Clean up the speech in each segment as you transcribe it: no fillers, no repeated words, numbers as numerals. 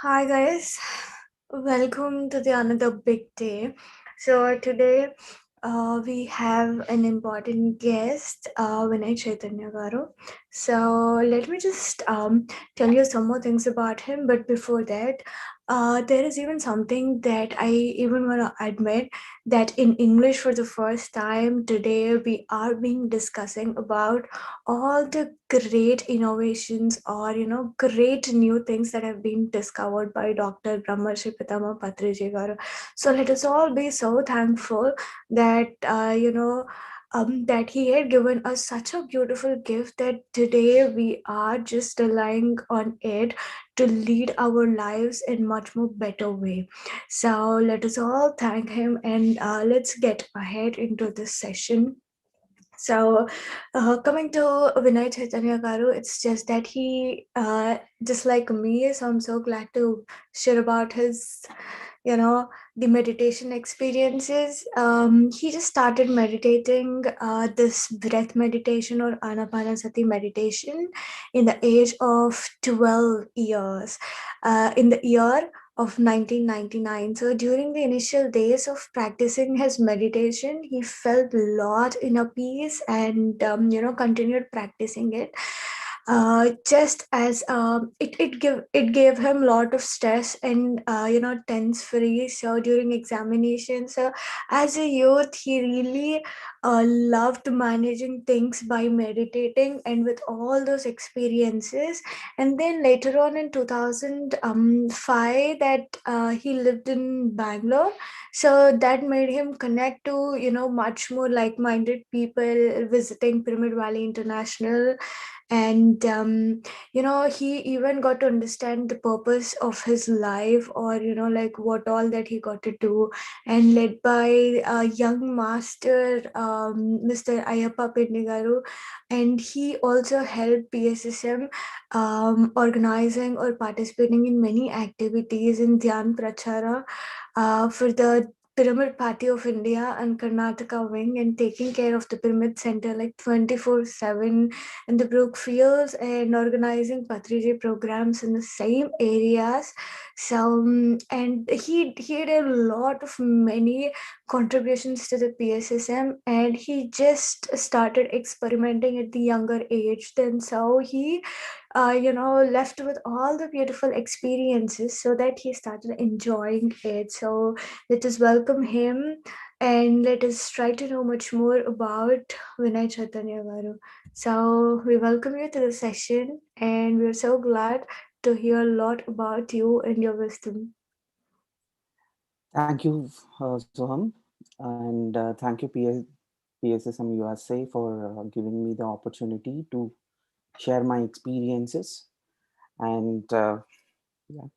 Hi guys, welcome to the another big day. So today we have an important guest, Vinay Chaitanya garu. So let me just tell you some more things about him. But before that, there is even something that I even want to admit that in English for the first time today we are being discussing about all the great innovations or great new things that have been discovered by Dr. Brahmarshi Pitama Patriji garu. So let us all be so thankful that that he had given us such a beautiful gift that today we are just relying on it to lead our lives in much more better way. So let us all thank him and let's get ahead into this session. So, coming to Vinay Chaitanya Garu, it's just that he, just like me, so I'm so glad to share about his, you know, the meditation experiences. He just started meditating this breath meditation or Anapanasati meditation in the age of 12 years. In the year of 1999. So during the initial days of practicing his meditation, he felt a lot inner peace and continued practicing it. Just as it gave him a lot of stress and tense free. So during examinations, so as a youth, he really loved managing things by meditating, and with all those experiences, and then later on in 2005 that he lived in Bangalore, so that made him connect to much more like-minded people visiting Pyramid Valley International. And he even got to understand the purpose of his life, or like what all that he got to do, and led by a young master, Mr. Ayappa Pendigaru. And he also helped PSSM organizing or participating in many activities in Dhyan Prachara for the Pyramid Party of India and Karnataka wing, and taking care of the Pyramid Center like 24/7 in the Brookfields, and organizing Patriji programs in the same areas. So, and he did a lot of many contributions to the PSSM, and he just started experimenting at the younger age. Then, so he left with all the beautiful experiences so that he started enjoying it. So let us welcome him and let us try to know much more about Vinay Chaitanya Garu. So we welcome you to the session, and we're so glad to hear a lot about you and your wisdom. Thank you, Soham, and thank you, PSSM USA, for giving me the opportunity to share my experiences. And yeah,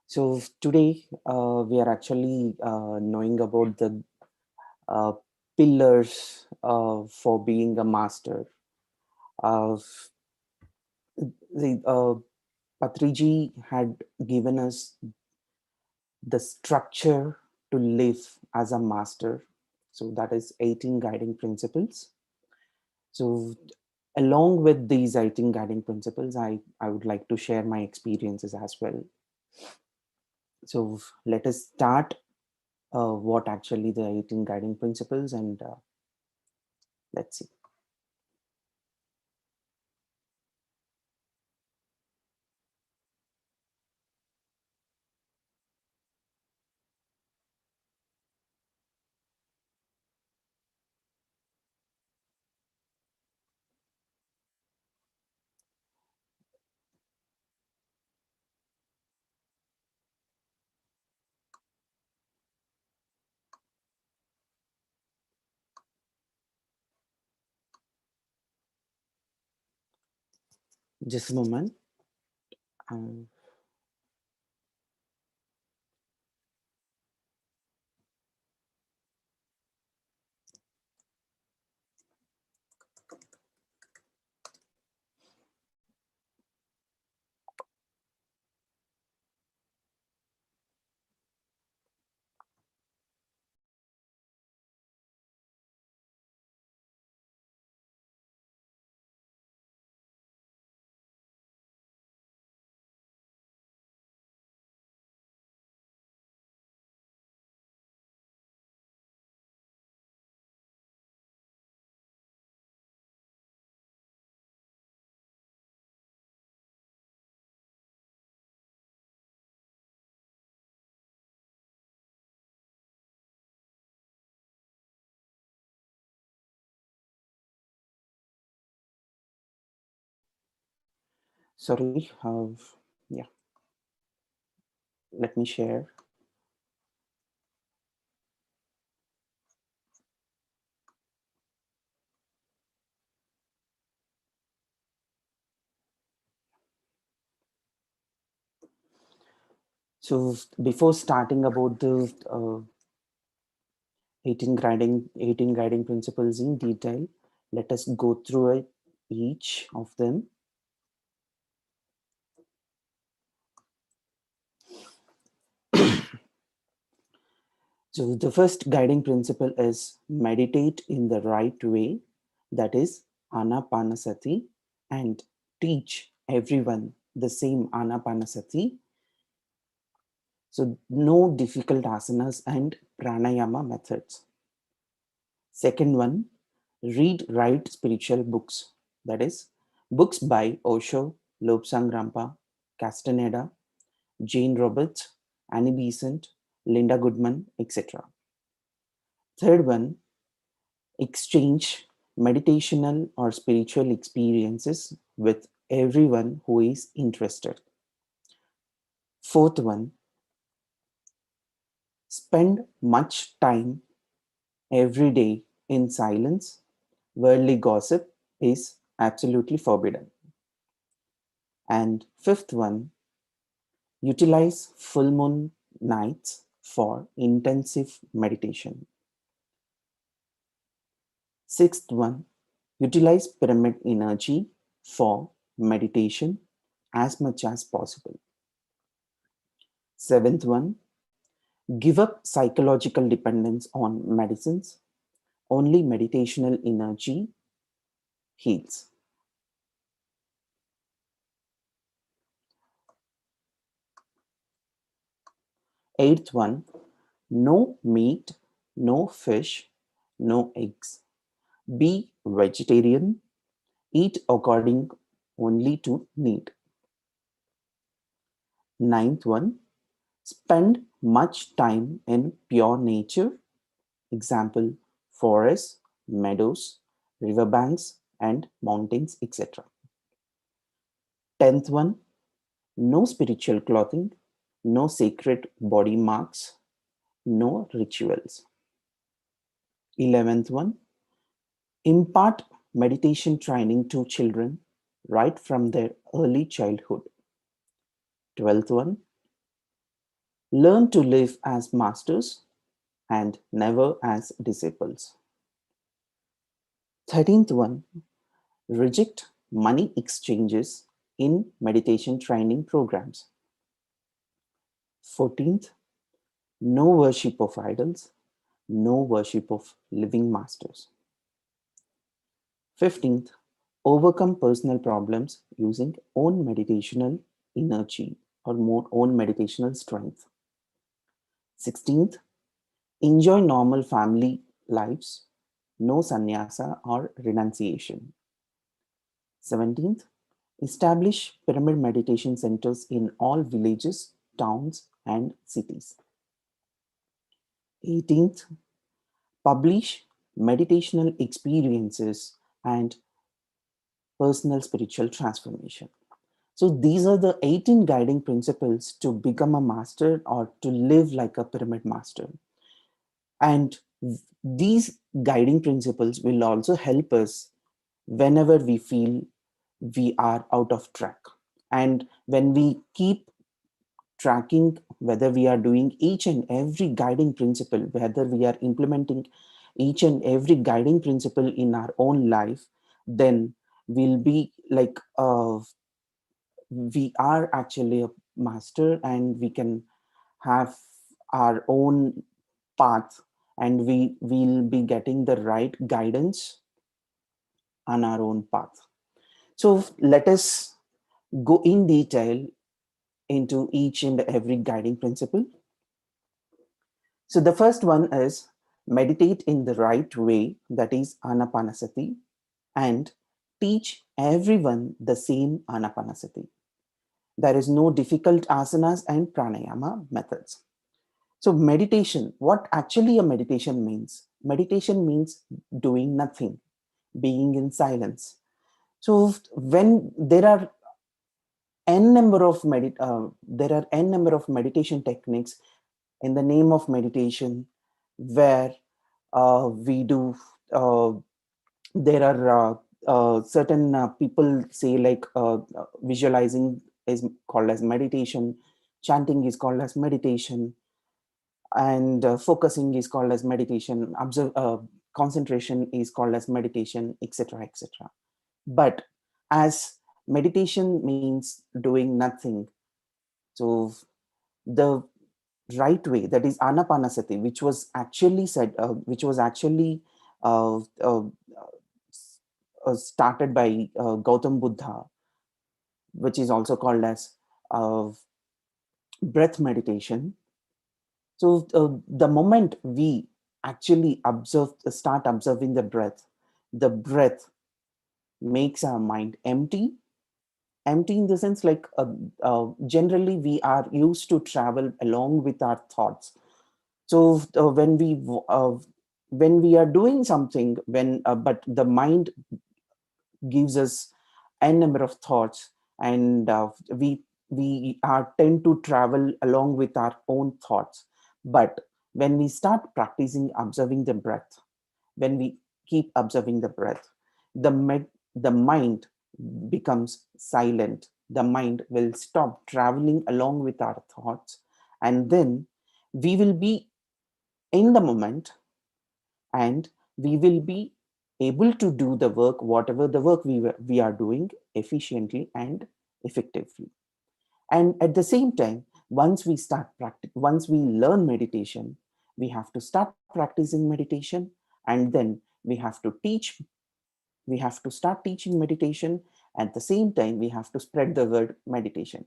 so today we are actually knowing about the uh, pillars for being a master. Uh, the Patriji had given us the structure to live as a master. So that is 18 guiding principles. So along with these 18 guiding principles, I would like to share my experiences as well. So let us start what actually the 18 guiding principles, and let's see. Just a moment. Um, Sorry, yeah, let me share. So before starting about the 18 guiding principles in detail, let us go through each of them. So the first guiding principle is meditate in the right way, that is anapanasati, and teach everyone the same anapanasati. So no difficult asanas and pranayama methods. Second one, read right spiritual books. That is books by Osho, Lobsang Rampa, Castaneda, Jane Roberts, Annie Besant, Linda Goodman, etc. Third one, exchange meditational or spiritual experiences with everyone who is interested. Fourth one, spend much time every day in silence. Worldly gossip is absolutely forbidden. And fifth one, utilize full moon nights for intensive meditation. Sixth one, utilize pyramid energy for meditation as much as possible. Seventh one, give up psychological dependence on medicines. Only meditational energy heals. Eighth one, no meat, no fish, no eggs. Be vegetarian, eat according only to need. Ninth one, spend much time in pure nature, example, forests, meadows, riverbanks, and mountains, etc. Tenth one, no spiritual clothing, no sacred body marks, no rituals. 11th one, impart meditation training to children right from their early childhood. 12th one, learn to live as masters and never as disciples. 13th one, reject money exchanges in meditation training programs. 14th, no worship of idols, no worship of living masters. 15th, overcome personal problems using own meditational energy or more own meditational strength. 16th, enjoy normal family lives, no sannyasa or renunciation. 17th, establish pyramid meditation centers in all villages, towns, and cities. 18th, publish meditational experiences and personal spiritual transformation. So these are the 18 guiding principles to become a master or to live like a pyramid master. And these guiding principles will also help us whenever we feel we are out of track. And when we keep tracking whether we are doing each and every guiding principle, whether we are implementing each and every guiding principle in our own life, then we'll be like we are actually a master and we can have our own path and we will be getting the right guidance on our own path. So let us go in detail into each and every guiding principle. So the first one is meditate in the right way, that is anapanasati, and teach everyone the same anapanasati. There is no difficult asanas and pranayama methods. So meditation, what actually a meditation means? Meditation means doing nothing, being in silence. So when there are there are n number of meditation techniques in the name of meditation, where we do there are certain people say, like, visualizing is called as meditation, chanting is called as meditation, and focusing is called as meditation, concentration is called as meditation, etc., etc. But as meditation means doing nothing, so the right way, that is anapanasati, which was actually said, which was actually uh, uh, started by Gautam Buddha, which is also called as uh, breath meditation. So the moment we actually start observing the breath makes our mind empty. Empty in the sense, like, generally we are used to travel along with our thoughts. So when we are doing something, when but the mind gives us n number of thoughts, and we are tend to travel along with our own thoughts. But when we start practicing observing the breath, when we keep observing the breath, the mind becomes silent. The mind will stop traveling along with our thoughts, and then we will be in the moment, and we will be able to do the work, whatever the work we are doing, efficiently and effectively. And at the same time, once we learn meditation, we have to start practicing meditation, and then we have to start teaching meditation. At the same time, we have to spread the word meditation,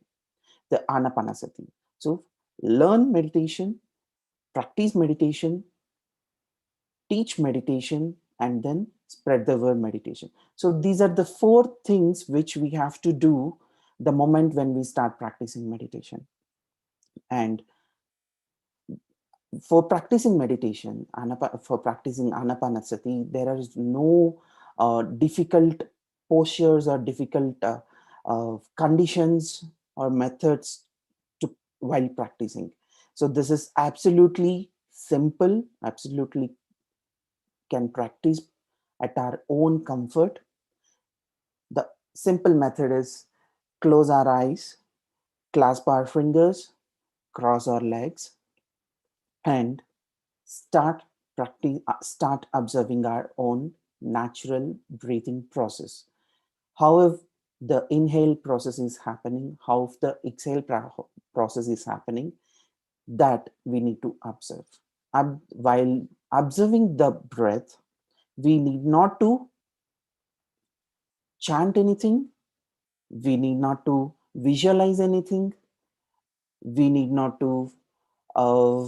the anapanasati. So learn meditation, practice meditation, teach meditation, and then spread the word meditation. So these are the four things which we have to do the moment when we start practicing meditation. And for practicing meditation, for practicing anapanasati, there is no difficult postures or difficult conditions or methods to while practicing. So this is absolutely simple, absolutely can practice at our own comfort. The simple method is close our eyes, clasp our fingers, cross our legs, and start observing our own natural breathing process. How the inhale process is happening, how the exhale process is happening, that we need to observe. While observing the breath, we need not to chant anything, we need not to visualize anything, we need not to uh,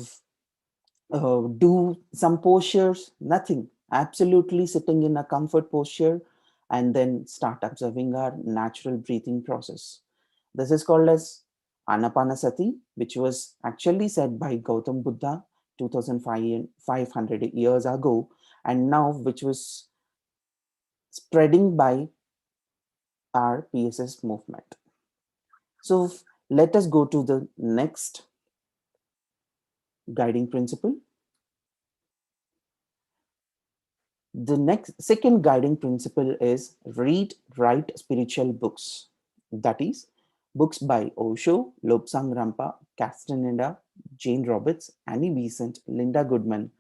do some postures, nothing. Absolutely sitting in a comfort posture, and then start observing our natural breathing process. This is called as Anapanasati, which was actually said by Gautam Buddha 2500 years ago, and now which was spreading by our PSS movement. So let us go to the next guiding principle. The next second guiding principle is read, write spiritual books. That is, books by Osho, Lobsang Rampa, Castaneda, Jane Roberts, Annie Besant, Linda Goodman,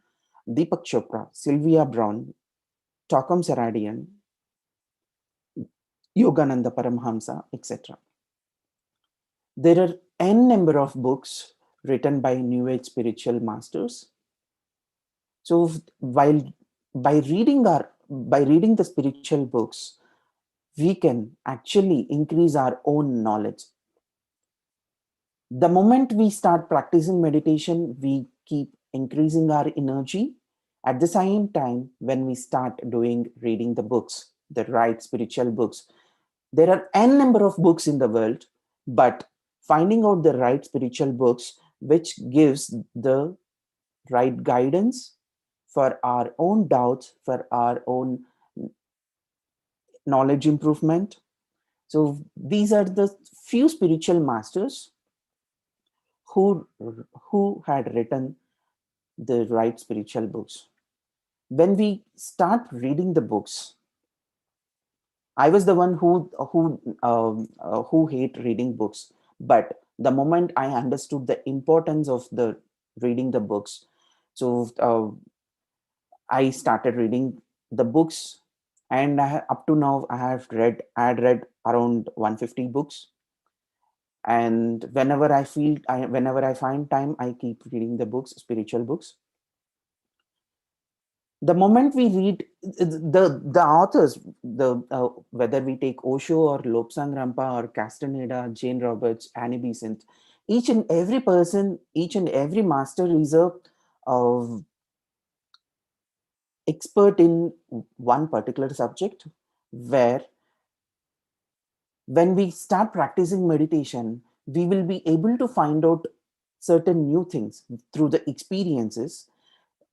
Deepak Chopra, Sylvia Brown, Takam Saradian, Yogananda Paramhamsa, etc. There are n number of books written by New Age spiritual masters. So while by reading the spiritual books, we can actually increase our own knowledge. The moment we start practicing meditation, we keep increasing our energy. At the same time, when we start doing reading the books, the right spiritual books, there are n number of books in the world, but finding out the right spiritual books which gives the right guidance for our own doubts, for our own knowledge improvement, So these are the few spiritual masters who had written the right spiritual books. When we start reading the books, I was the one who hate reading books, but the moment I understood the importance of the reading the books, so I started reading the books, and up to now I had read around 150 books, and whenever I find time, I keep reading the books, spiritual books. The moment we read the authors, the whether we take Osho or Lobsang Rampa or Castaneda, Jane Roberts, Annie Besant, each and every master is a uh, expert in one particular subject, where when we start practicing meditation, we will be able to find out certain new things through the experiences,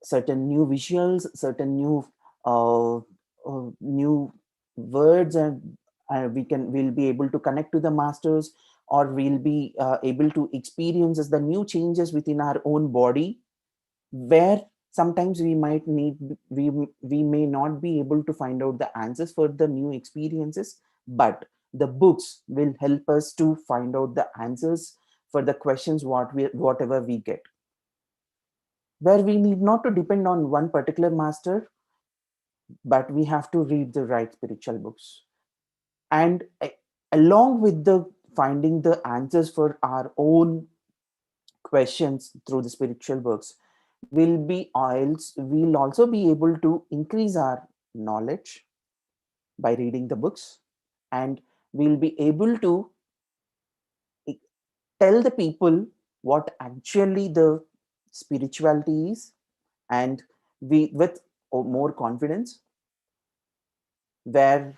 certain new visuals, certain new words, and we'll be able to connect to the masters, or we'll be able to experience as the new changes within our own body, where sometimes we may not be able to find out the answers for the new experiences, but the books will help us to find out the answers for the questions whatever we get, where we need not to depend on one particular master, but we have to read the right spiritual books. And along with the finding the answers for our own questions through the spiritual books, we'll also be able to increase our knowledge by reading the books, and we'll be able to eh, tell the people what actually the spirituality is, and we with more confidence, where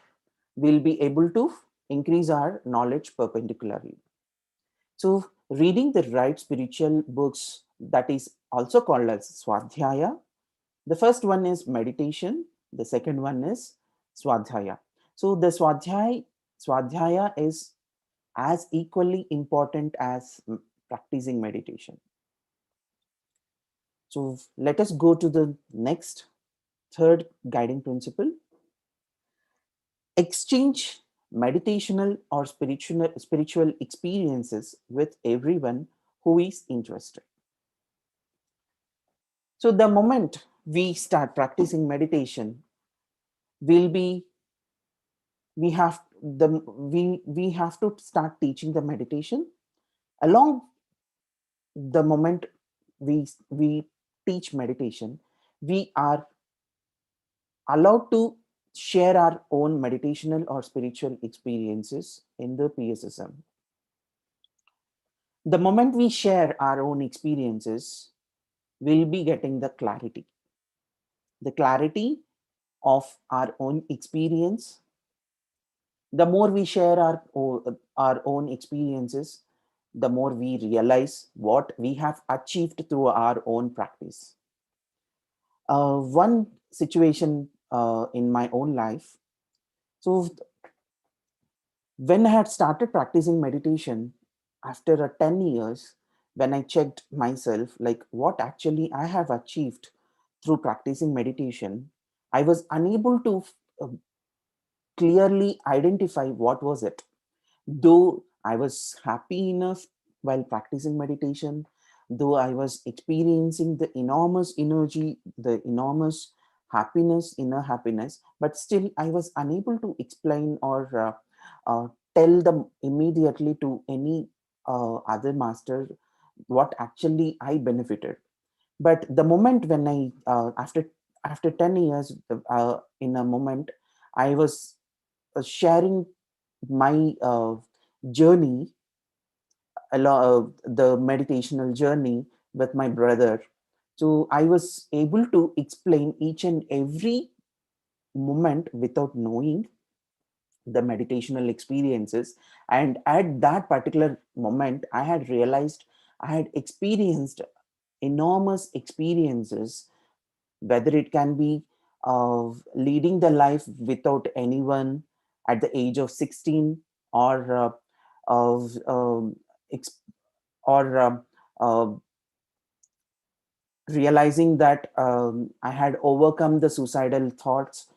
we'll be able to increase our knowledge perpendicularly. So, reading the right spiritual books, that is also called as Swadhyaya. The first one is meditation, the second one is Swadhyaya. So, the Swadhyaya is as equally important as practicing meditation. So, let us go to the next third guiding principle: exchange meditational or spiritual experiences with everyone who is interested. So the moment we start practicing meditation, we'll be we have we have to start teaching the meditation. Along the moment we teach meditation, we are allowed to share our own meditational or spiritual experiences in the PSSM. The moment we share our own experiences, we'll be getting the clarity of our own experience. The more we share our own experiences, the more we realize what we have achieved through our own practice. One situation in my own life. So when I had started practicing meditation after 10 years, when I checked myself, like what actually I have achieved through practicing meditation, I was unable to uh, clearly identify what was it. Though I was happy enough while practicing meditation, though I was experiencing the enormous energy, the enormous inner happiness, but still I was unable to explain or tell them immediately to any other master what actually I benefited. But the moment when after 10 years, in a moment, I was sharing my journey, the meditational journey with my brother. So I was able to explain each and every moment without knowing the meditational experiences. And at that particular moment, I had realized I had experienced enormous experiences, whether it can be leading the life without anyone at the age of 16, or of ex- or uh, realizing that I had overcome the suicidal thoughts,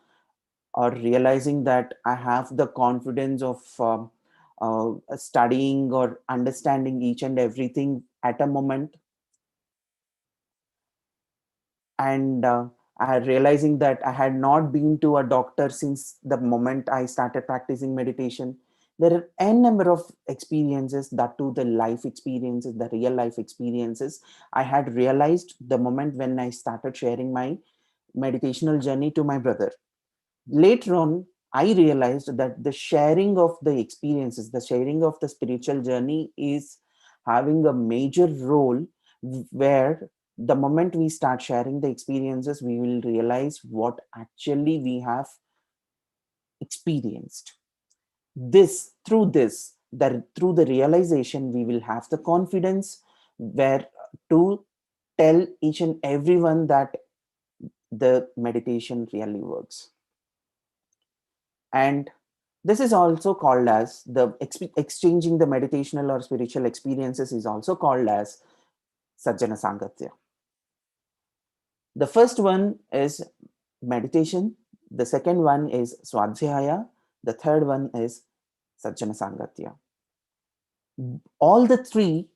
or realizing that I have the confidence of studying or understanding each and everything at a moment, and realizing that I had not been to a doctor since the moment I started practicing meditation. There are n number of experiences, that too the life experiences, the real life experiences. I had realized the moment when I started sharing my meditational journey to my brother. Later on, I realized that the sharing of the experiences, the sharing of the spiritual journey is having a major role, where the moment we start sharing the experiences, we will realize what actually we have experienced. This, through this, that through the realization, we will have the confidence where to tell each and everyone that the meditation really works. And this is also called as the exchanging the meditational or spiritual experiences is also called as Sajjana Sangatya. The first one is meditation, the second one is Swadhyaya, the third one is Sajjana Sangatya. All the three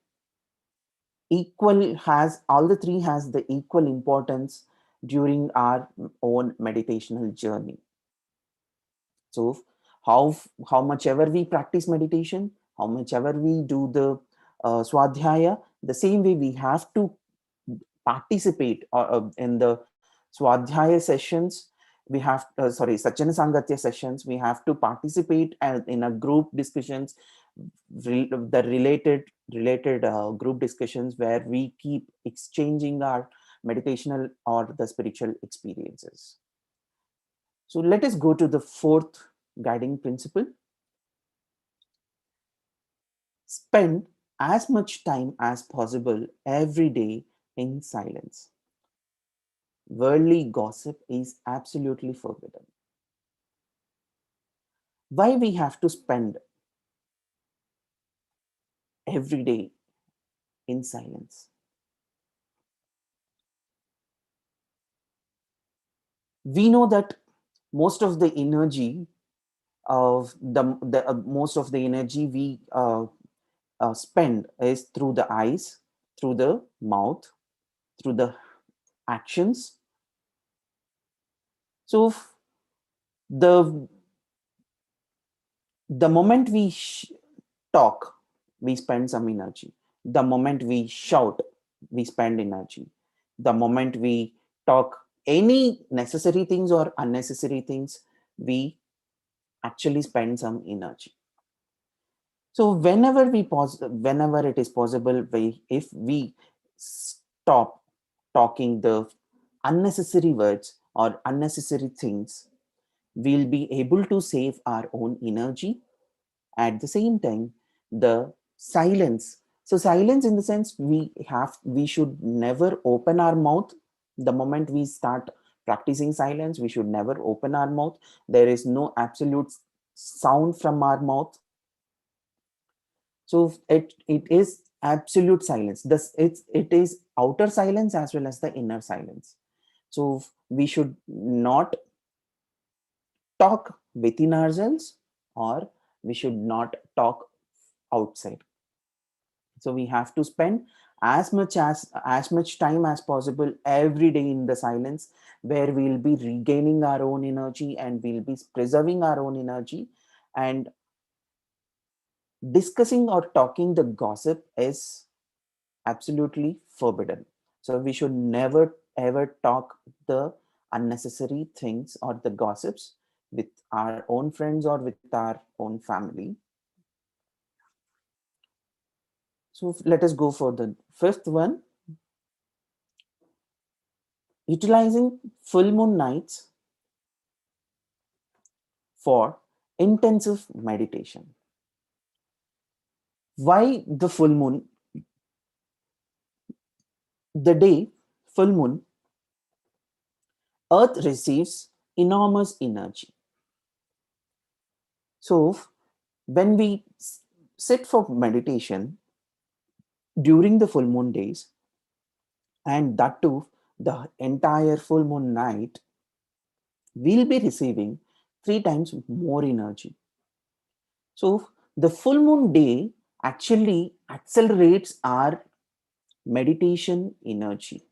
all the three has the equal importance during our own meditational journey. So how much ever we practice meditation, how much ever we do the swadhyaya, the same way we have to participate in the swadhyaya sessions. We have Sajjana Sangatya sessions. We have to participate in a group discussions, the related group discussions, where we keep exchanging our meditational or the spiritual experiences. So let us go to the fourth guiding principle. Spend as much time as possible every day in silence. Worldly gossip is absolutely forbidden. Why we have to spend every day in silence? We know that most of the energy most of the energy we spend is through the eyes, through the mouth, through the actions. So the the moment we talk, we spend some energy. The moment we shout, we spend energy. The moment we talk any necessary things or unnecessary things, we actually spend some energy. So whenever it is possible, if we stop talking the unnecessary words or unnecessary things, we'll be able to save our own energy. At the same time, the silence, so silence in the sense, we should never open our mouth. The moment we start practicing silence, we should never open our mouth. There is no absolute sound from our mouth. So it is absolute silence. It is outer silence as well as the inner silence. So we should not talk within ourselves, or we should not talk outside. So we have to spend as much time as possible every day in the silence, where we'll be regaining our own energy and we'll be preserving our own energy. And discussing or talking the gossip is absolutely forbidden. So we should never ever talk the unnecessary things or the gossips with our own friends or with our own family. So let us go for the fifth one: utilizing full moon nights for intensive meditation. Why the full moon? The day full moon, Earth receives enormous energy. So When we sit for meditation during the full moon days, and that too the entire full moon night, we'll be receiving 3 times more energy. So the full moon day actually accelerates our meditation energy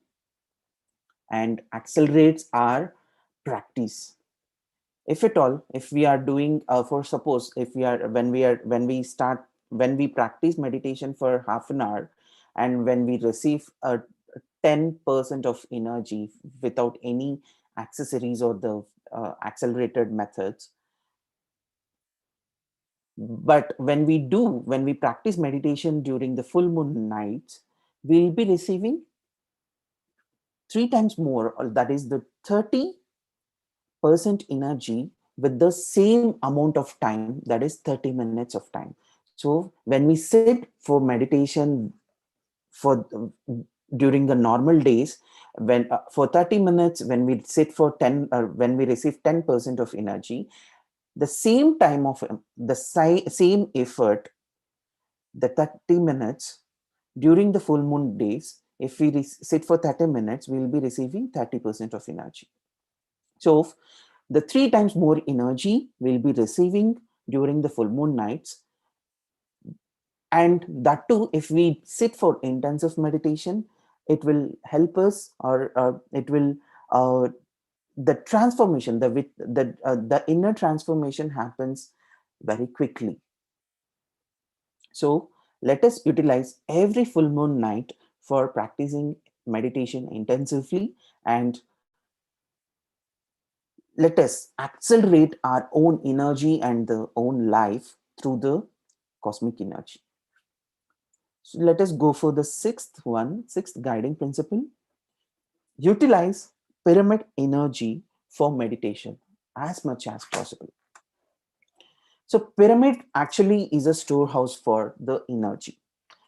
and accelerates our practice. If at all, if we are doing for suppose, if we are when we start, when we practice meditation for half an hour, and when we receive a 10% of energy without any accessories or the accelerated methods, but when we practice meditation during the full moon nights, we'll be receiving 3 times more, or that is the 30% energy with the same amount of time, that is 30 minutes of time. So when we sit for meditation for during the normal days, when for 30 minutes, when we sit for 10, when we receive 10% of energy, the same time of the same effort, the 30 minutes during the full moon days, if we sit for 30 minutes, we will be receiving 30% of energy. So the 3 times more energy we'll be receiving during the full moon nights. And that too, if we sit for intensive meditation, it will help us, or it will uh, the transformation, the inner transformation happens very quickly. So let us utilize every full moon night for practicing meditation intensively, and let us accelerate our own energy and the own life through the cosmic energy. So let us go for the sixth guiding principle. Utilize pyramid energy for meditation as much as possible. So pyramid actually is a storehouse for the energy.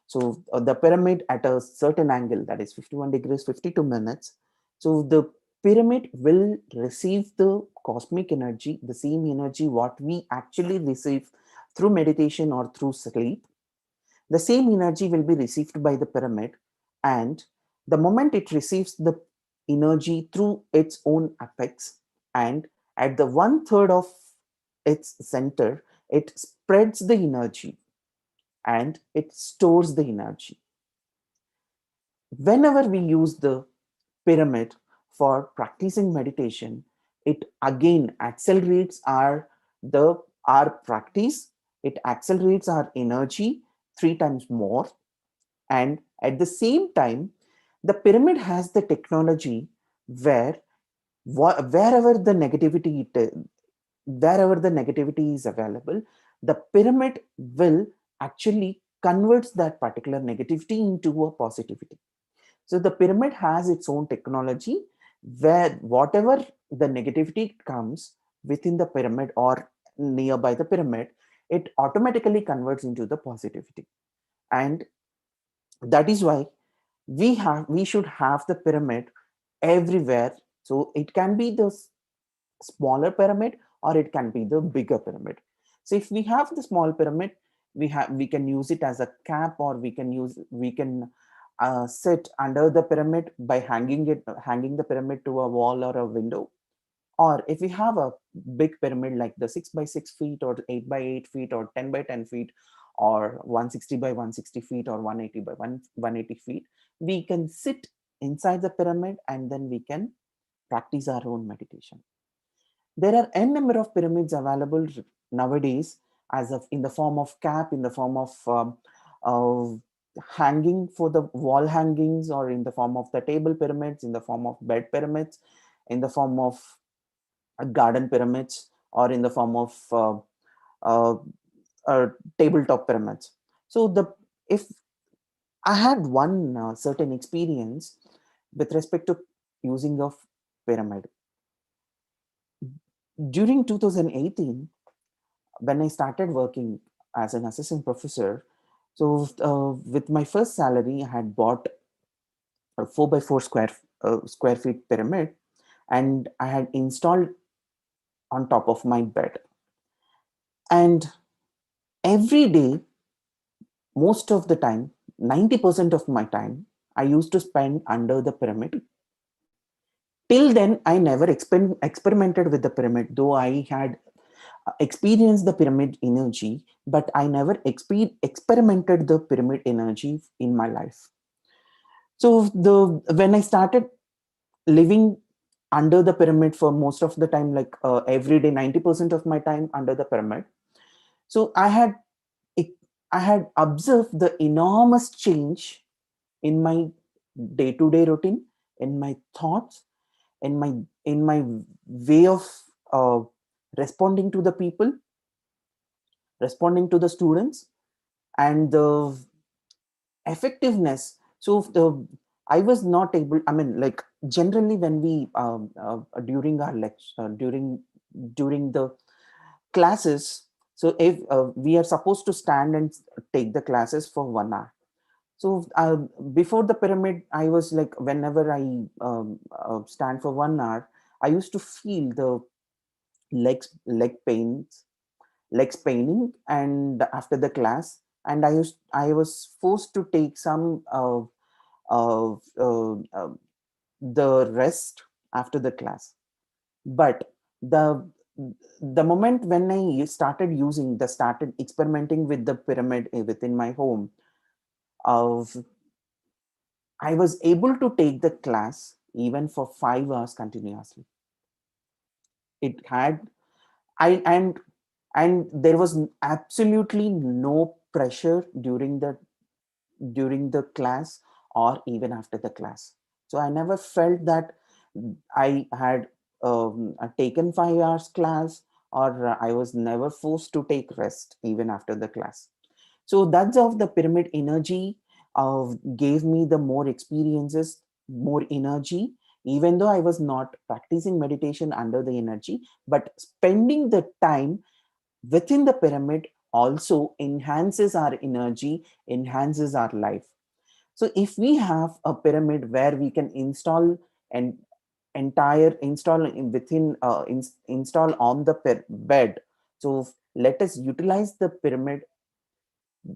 So the pyramid at a certain angle, that is 51 degrees 52 minutes. So the pyramid will receive the cosmic energy, the same energy what we actually receive through meditation or through sleep. The same energy will be received by the pyramid, and the moment it receives the energy through its own apex, and at the one third of its center, it spreads the energy and it stores the energy. Whenever we use the pyramid for practicing meditation, it again accelerates our practice, it accelerates our energy 3 times more. And at the same time, the pyramid has the technology where wherever the wherever the negativity is available, the pyramid will actually converts that particular negativity into a positivity. So the pyramid has its own technology where whatever the negativity comes within the pyramid or nearby the pyramid, it automatically converts into the positivity. And that is why we should have the pyramid everywhere. So it can be the smaller pyramid or it can be the bigger pyramid. So if we have the small pyramid, we can use it as a cap, or we can sit under the pyramid by hanging the pyramid to a wall or a window. Or if we have a big pyramid like the 6 by 6 feet or 8 by 8 feet or 10 by 10 feet or 160 by 160 feet or 180 by 180 feet, we can sit inside the pyramid and then we can practice our own meditation. There are n number of pyramids available nowadays, as of in the form of cap, in the form of hanging for the wall hangings, or in the form of the table pyramids, in the form of bed pyramids, in the form of garden pyramids, or in the form of uh, tabletop pyramids. So the if I had one certain experience with respect to using of pyramid during 2018 when I started working as an assistant professor. So with my first salary, I had bought a 4 by 4 square feet pyramid, and I had installed on top of my bed. And Every day, most of the time, 90% of my time, I used to spend under the pyramid. Till then, I never experimented with the pyramid, though I had experienced the pyramid energy, but I never experimented the pyramid energy in my life. So when I started living under the pyramid for most of the time, like every day, 90% of my time under the pyramid, so I had observed the enormous change in my day-to-day routine, in my thoughts, in my way of uh, responding to the people, responding to the students, and the effectiveness. So the I was not able, I mean, like, generally when we during our lecture, during the classes, so if we are supposed to stand and take the classes for 1 hour. So before the pyramid, I was like, whenever I stand for 1 hour, I used to feel the leg pains, legs paining, and after the class, and I was forced to take some uh, uh, uh, the rest after the class. But the moment when I started experimenting with the pyramid within my home, of I was able to take the class even for 5 hours continuously. It had I and there was absolutely no pressure during the class or even after the class. So I never felt that I had taken 5 hours class, or I was never forced to take rest even after the class. So that's how the pyramid energy gave me the more experiences, more energy, even though I was not practicing meditation under the energy, but spending the time within the pyramid also enhances our energy, enhances our life. So if we have a pyramid where we can install an entire install install on the bed, so let us utilize the pyramid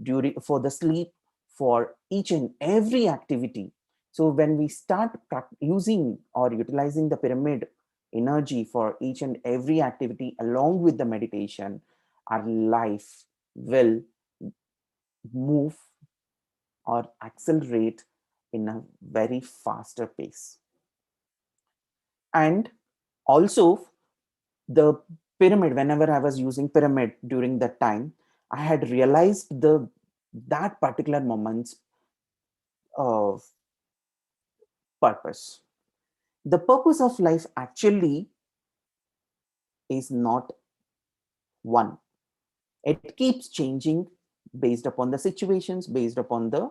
during for the sleep, for each and every activity. So when we start using or utilizing the pyramid energy for each and every activity along with the meditation, our life will move or accelerate in a very faster pace. And also, the pyramid, whenever I was using pyramid during that time, I had realized the that particular moment's of purpose. The purpose of life actually is not one. It keeps changing based upon the situations, based upon the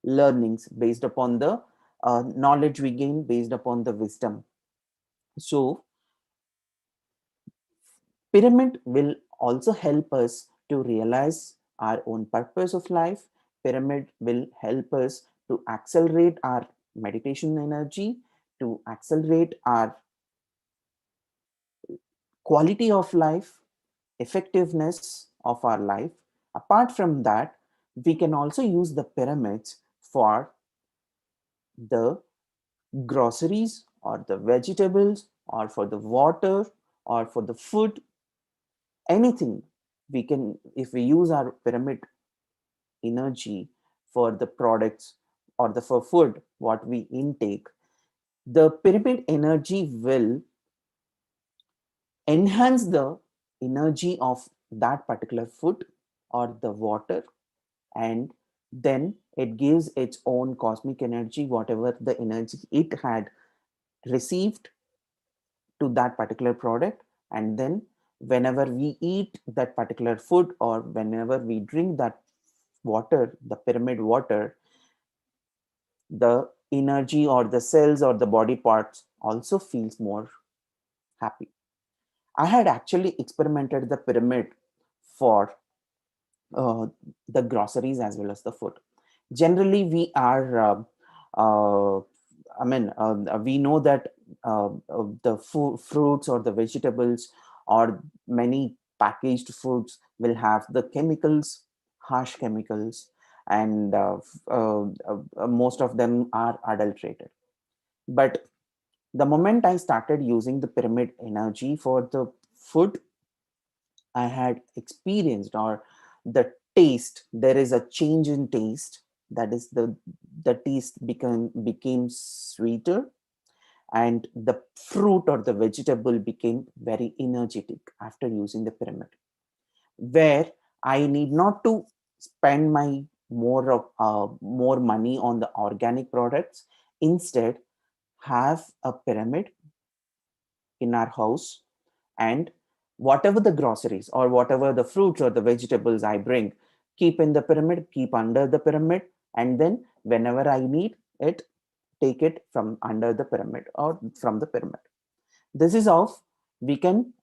learnings, based upon the knowledge we gain, based upon the wisdom. So pyramid will also help us to realize our own purpose of life. Pyramid will help us to accelerate our meditation energy, to accelerate our quality of life, effectiveness of our life. Apart from that, we can also use the pyramids for the groceries or the vegetables or for the water or for the food, anything. We can, if we use our pyramid energy for the products or the for food what we intake, the pyramid energy will enhance the energy of that particular food or the water, and then it gives its own cosmic energy, whatever the energy it had received to that particular product. And then whenever we eat that particular food or whenever we drink that water, the pyramid water, the energy or the cells or the body parts also feels more happy. I had actually experimented the pyramid for uh, the groceries as well as the food. Generally, we are, I mean, we know that the fruits or the vegetables or many. packaged foods will have the chemicals, harsh chemicals, and most of them are adulterated. But the moment I started using the pyramid energy for the food, I had experienced, or the taste, there is a change in taste. That is, the taste became sweeter, and the fruit or the vegetable became very energetic after using the pyramid, where I need not to spend my more money on the organic products. Instead, have a pyramid in our house, and whatever the groceries or whatever the fruits or the vegetables I bring, keep in the pyramid, keep under the pyramid, and then whenever I need it, take it from under the pyramid or from the pyramid. This is how we can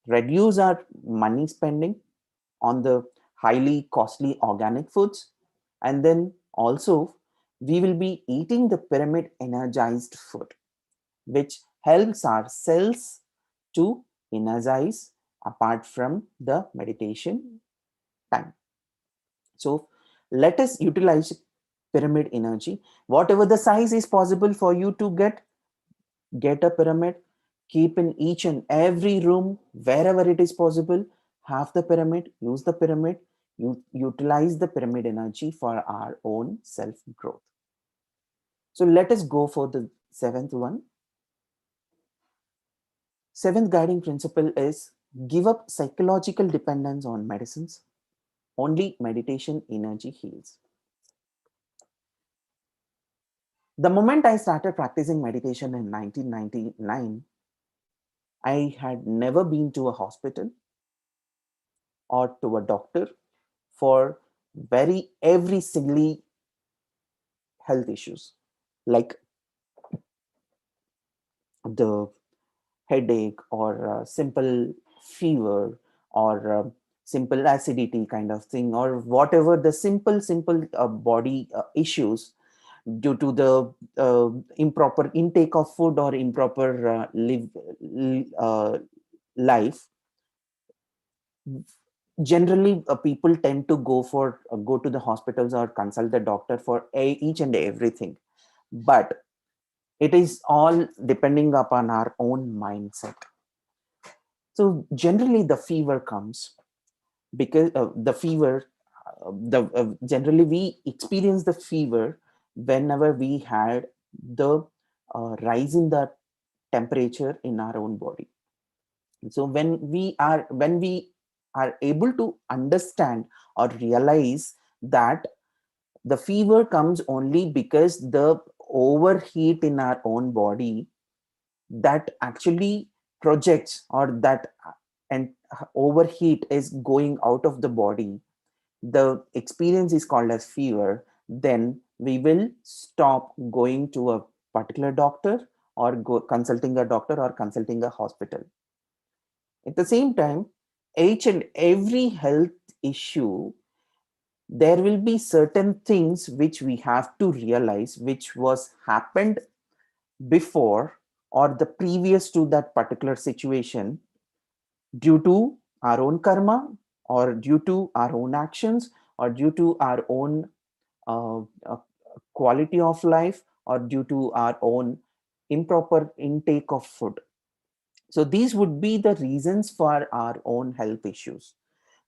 reduce our money spending on the highly costly organic foods, and then also we will be eating the pyramid energized food, which helps our cells to energize apart from the meditation time. So let us utilize pyramid energy. Whatever the size is possible for you to get a pyramid, keep in each and every room wherever it is possible. Have the pyramid, use the pyramid, you utilize the pyramid energy for our own self growth. So let us go for the seventh one. Seventh guiding principle is give up psychological dependence on medicines. Only meditation energy heals. The moment I started practicing meditation in 1999, I had never been to a hospital or to a doctor for very every single health issues, like the headache or simple fever or simple acidity kind of thing, or whatever the simple body issues due to the improper intake of food or improper life. Generally people tend to go to the hospitals or consult the doctor for each and everything, but it is all depending upon our own mindset. So generally the fever comes because the fever the generally we experience the fever whenever we had the rise in the temperature in our own body. So when we are able to understand or realize that the fever comes only because the overheat in our own body that actually projects, or that and overheat is going out of the body, the experience is called as fever, then we will stop going to a particular doctor or go consulting a doctor or consulting a hospital. At the same time, each and every health issue, there will be certain things which we have to realize which was happened before or the previous to that particular situation, due to our own karma or due to our own actions or due to our own uh, uh, quality of life or due to our own improper intake of food. So these would be the reasons for our own health issues.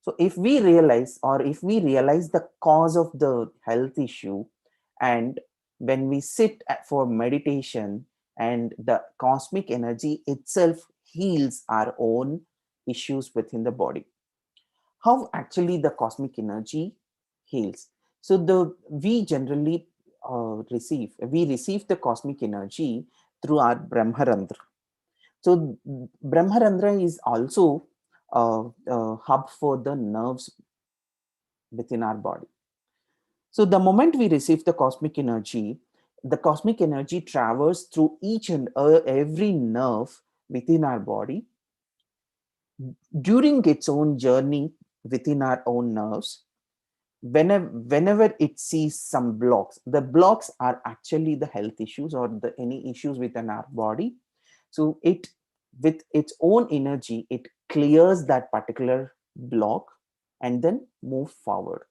So if we realize the cause of the health issue, and when we sit for meditation, and the cosmic energy itself heals our own issues within the body. How actually the cosmic energy heals? So the we generally receive the cosmic energy through our Brahmarandra. So Brahmarandra is also a hub for the nerves within our body. So the moment we receive the cosmic energy travels through each and every nerve within our body during its own journey within our own nerves. Whenever it sees some blocks, the blocks are actually the health issues or the any issues within our body. So it with its own energy, it clears that particular block and then move forward.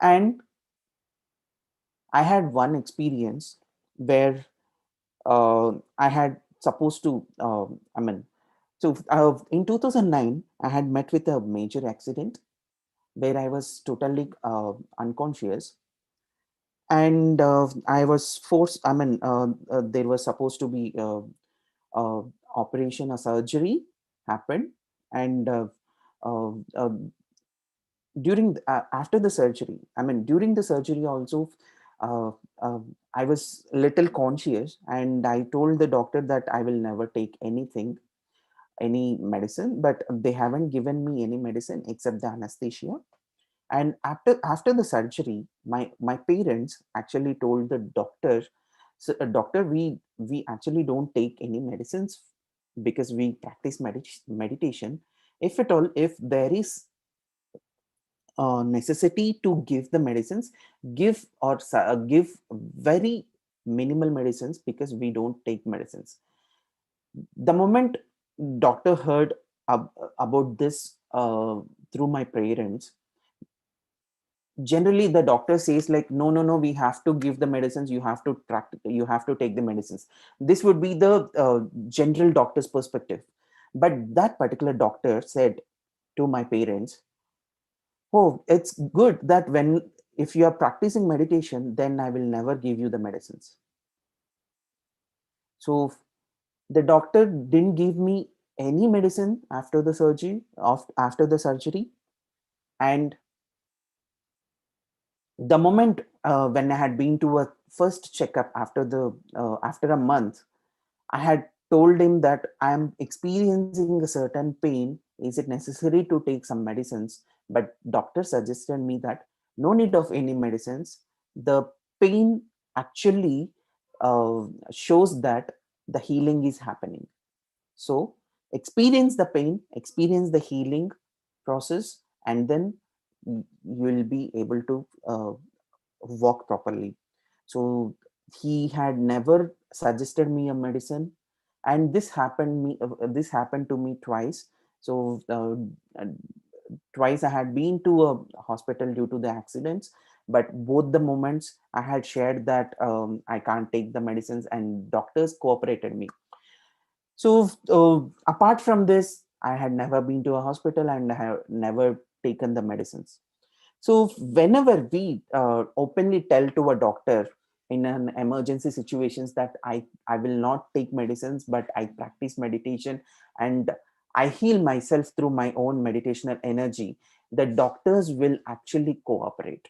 And I had one experience where I had supposed to, so in 2009, I had met with a major accident where I was totally unconscious, and I was forced. There was supposed to be uh, operation, a surgery happened, and uh, uh, after the surgery, during the surgery also, uh, uh, I was little conscious, and I told the doctor that I will never take anything, any medicine, but they haven't given me any medicine except the anesthesia. And after the surgery, my parents actually told the doctor, so doctor, we actually don't take any medicines because we practice meditation. If at all, if there is necessity to give the medicines, give very minimal medicines, because we don't take medicines. The moment doctor heard about this through my parents, generally the doctor says like, no, no, no, we have to give the medicines, you have to you have to take the medicines. This would be the general doctor's perspective. But that particular doctor said to my parents, oh, it's good that when, if you are practicing meditation, then I will never give you the medicines. So the doctor didn't give me any medicine after the surgery, after the surgery. And the moment when I had been to a first checkup after the after a month, I had told him that I am experiencing a certain pain. Is it necessary to take some medicines? But doctor suggested me that no need of any medicines. The pain actually shows that the healing is happening. So experience the pain, experience the healing process, and then you will be able to walk properly. So he had never suggested me a medicine, and this happened to me twice. So uh, twice I had been to a hospital due to the accidents, but both the moments I had shared that I can't take the medicines, and doctors cooperated me. So apart from this, I had never been to a hospital and I have never taken the medicines. So whenever we openly tell to a doctor in an emergency situations that I will not take medicines, but I practice meditation and I heal myself through my own meditational energy, the doctors will actually cooperate.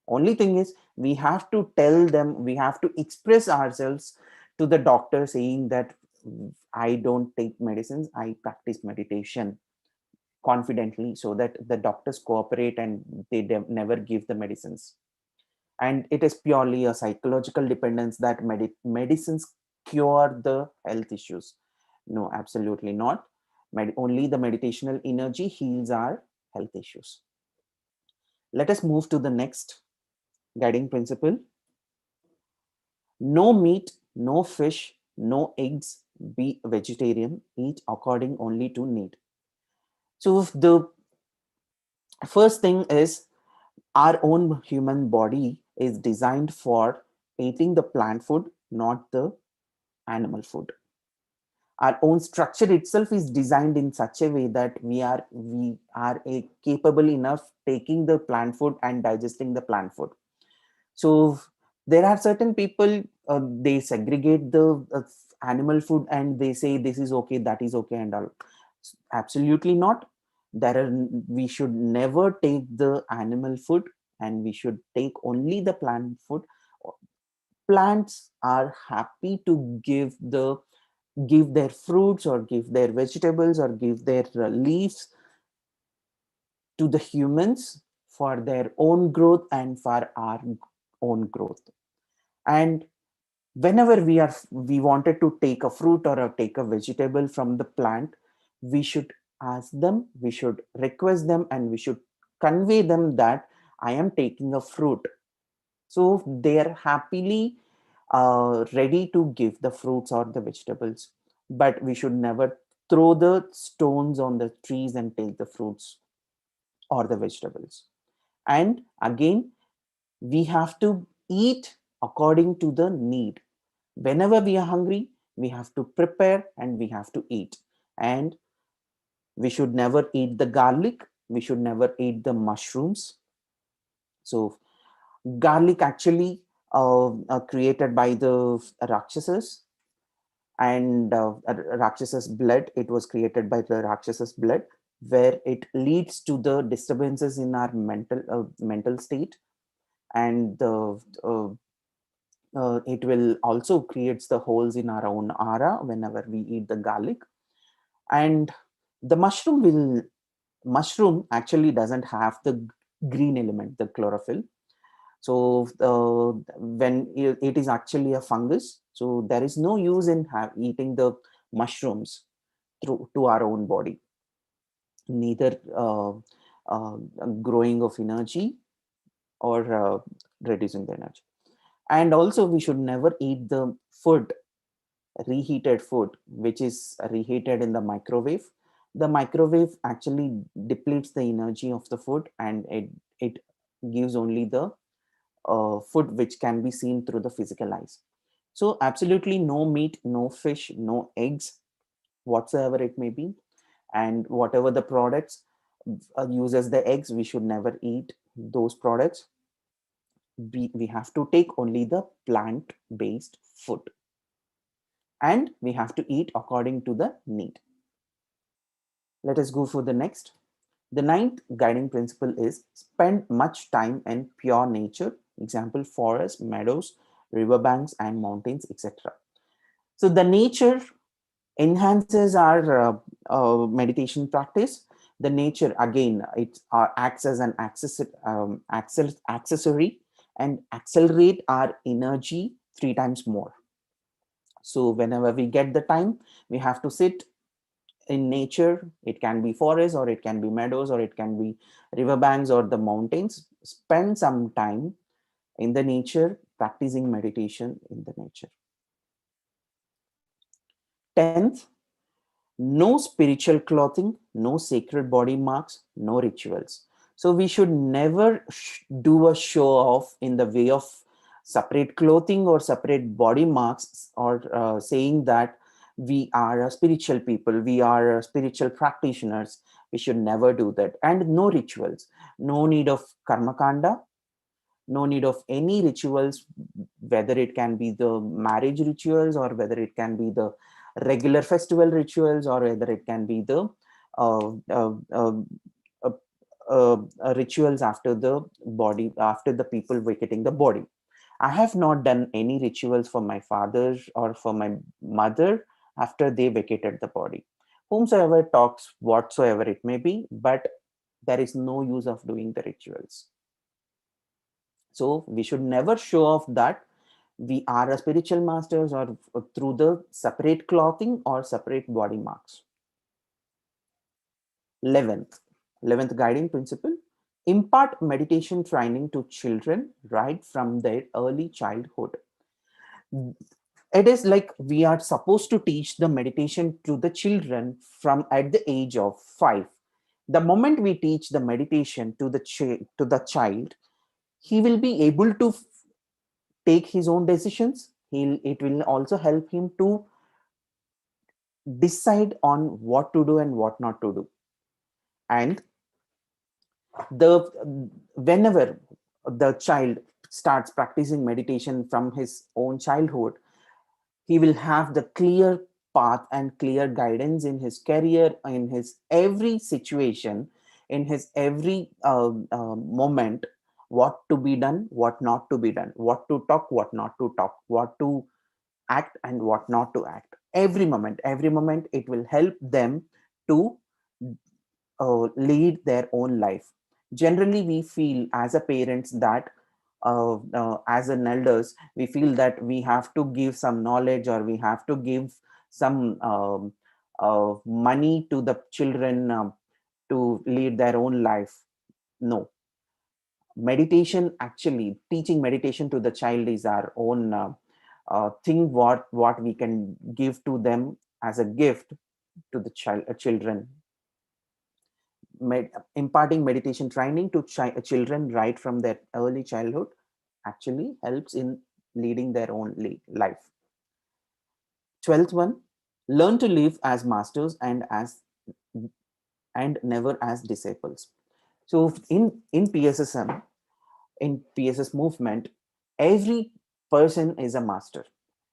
Only thing is, we have to tell them, we have to express ourselves to the doctor saying that I don't take medicines, I practice meditation confidently, so that the doctors cooperate and they never give the medicines. And it is purely a psychological dependence that medicines cure the health issues. No, absolutely not. Only the meditational energy heals our health issues. Let us move to the next guiding principle. No meat, no fish, no eggs, be vegetarian, eat according only to need. So the first thing is, our own human body is designed for eating the plant food, not the animal food. Our own structure itself is designed in such a way that we are capable enough taking the plant food and digesting the plant food. So there are certain people, they segregate the animal food and they say this is okay, that is okay, and all. Absolutely not. There are, we should never take the animal food, and we should take only the plant food. Plants are happy to give their fruits or give their vegetables or give their leaves to the humans for their own growth and for our own growth. And whenever we wanted to take a fruit or take a vegetable from the plant, we should ask them, we should request them, and we should convey them that I am taking a fruit. So they are happily ready to give the fruits or the vegetables, but we should never throw the stones on the trees and take the fruits or the vegetables. And again, we have to eat according to the need. Whenever we are hungry, we have to prepare and we have to eat. And we should never eat the garlic, we should never eat the mushrooms. So garlic actually created by the Rakshasas, and Rakshasas blood, it was created by the Rakshasas blood, where it leads to the disturbances in our mental state, and it will also creates the holes in our own aura whenever we eat the garlic. And the mushroom actually doesn't have the green element, the chlorophyll. So when it is actually a fungus, so there is no use in eating the mushrooms through to our own body, neither uh, growing of energy or reducing the energy. And also we should never eat the food, reheated food, which is reheated in the microwave. The microwave actually depletes the energy of the food, and it gives only the food which can be seen through the physical eyes. So absolutely no meat, no fish, no eggs, whatsoever it may be. And whatever the products uses the eggs, we should never eat those products. We have to take only the plant based food, and we have to eat according to the need. Let us go for the next. The ninth guiding principle is spend much time in pure nature, example, forests, meadows, riverbanks, and mountains, etc. So the nature enhances our meditation practice. The nature, again, it acts as an accessory and accelerate our energy 3 times more. So whenever we get the time, we have to sit in nature. It can be forests, or it can be meadows, or it can be riverbanks or the mountains. Spend some time in the nature, practicing meditation in the nature. 10th, no spiritual clothing, no sacred body marks, no rituals. So we should never do a show off in the way of separate clothing or separate body marks, or saying that we are a spiritual people, we are spiritual practitioners. We should never do that. And no rituals, no need of karma kanda, no need of any rituals, whether it can be the marriage rituals, or whether it can be the regular festival rituals, or whether it can be the uh, uh, uh, uh, rituals after the body, after the people vacating the body. I have not done any rituals for my father or for my mother after they vacated the body. Whomsoever talks whatsoever it may be, but there is no use of doing the rituals. So we should never show off that we are a spiritual masters, or through the separate clothing or separate body marks. 11th, 11th guiding principle, impart meditation training to children right from their early childhood. It is like we are supposed to teach the meditation to the children from at the age of 5. The moment we teach the meditation to the child, he will be able to take his own decisions. It will also help him to decide on what to do and what not to do. And the whenever the child starts practicing meditation from his own childhood, he will have the clear path and clear guidance in his career, in his every situation, in his every moment, what to be done, what not to be done, what to talk, what not to talk, what to act and what not to act. Every moment it will help them to lead their own life. Generally we feel as a parents that as an elders, we feel that we have to give some knowledge, or we have to give some money to the children to lead their own life. No, meditation, actually teaching meditation to the child is our own think what we can give to them as a gift to the children. Imparting meditation training to children right from their early childhood actually helps in leading their own life. 12th one, learn to live as masters and never as disciples. So in PSSM, in PSS movement, every person is a master.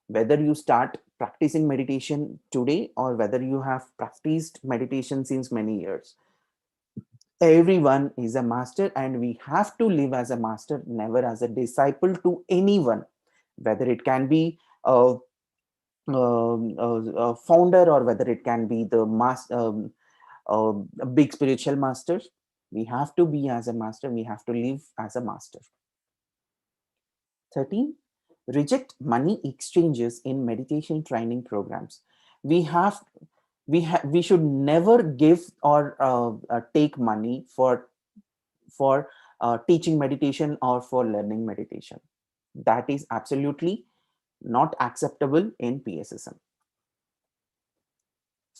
Whether you start practicing meditation today or whether you have practiced meditation since many years, everyone is a master, and we have to live as a master, never as a disciple to anyone. Whether it can be a founder, or whether it can be the a big spiritual master, we have to be as a master, we have to live as a master. 13, reject money exchanges in meditation training programs. We have we should never give or take money for teaching meditation or for learning meditation. That is absolutely not acceptable in PSSM.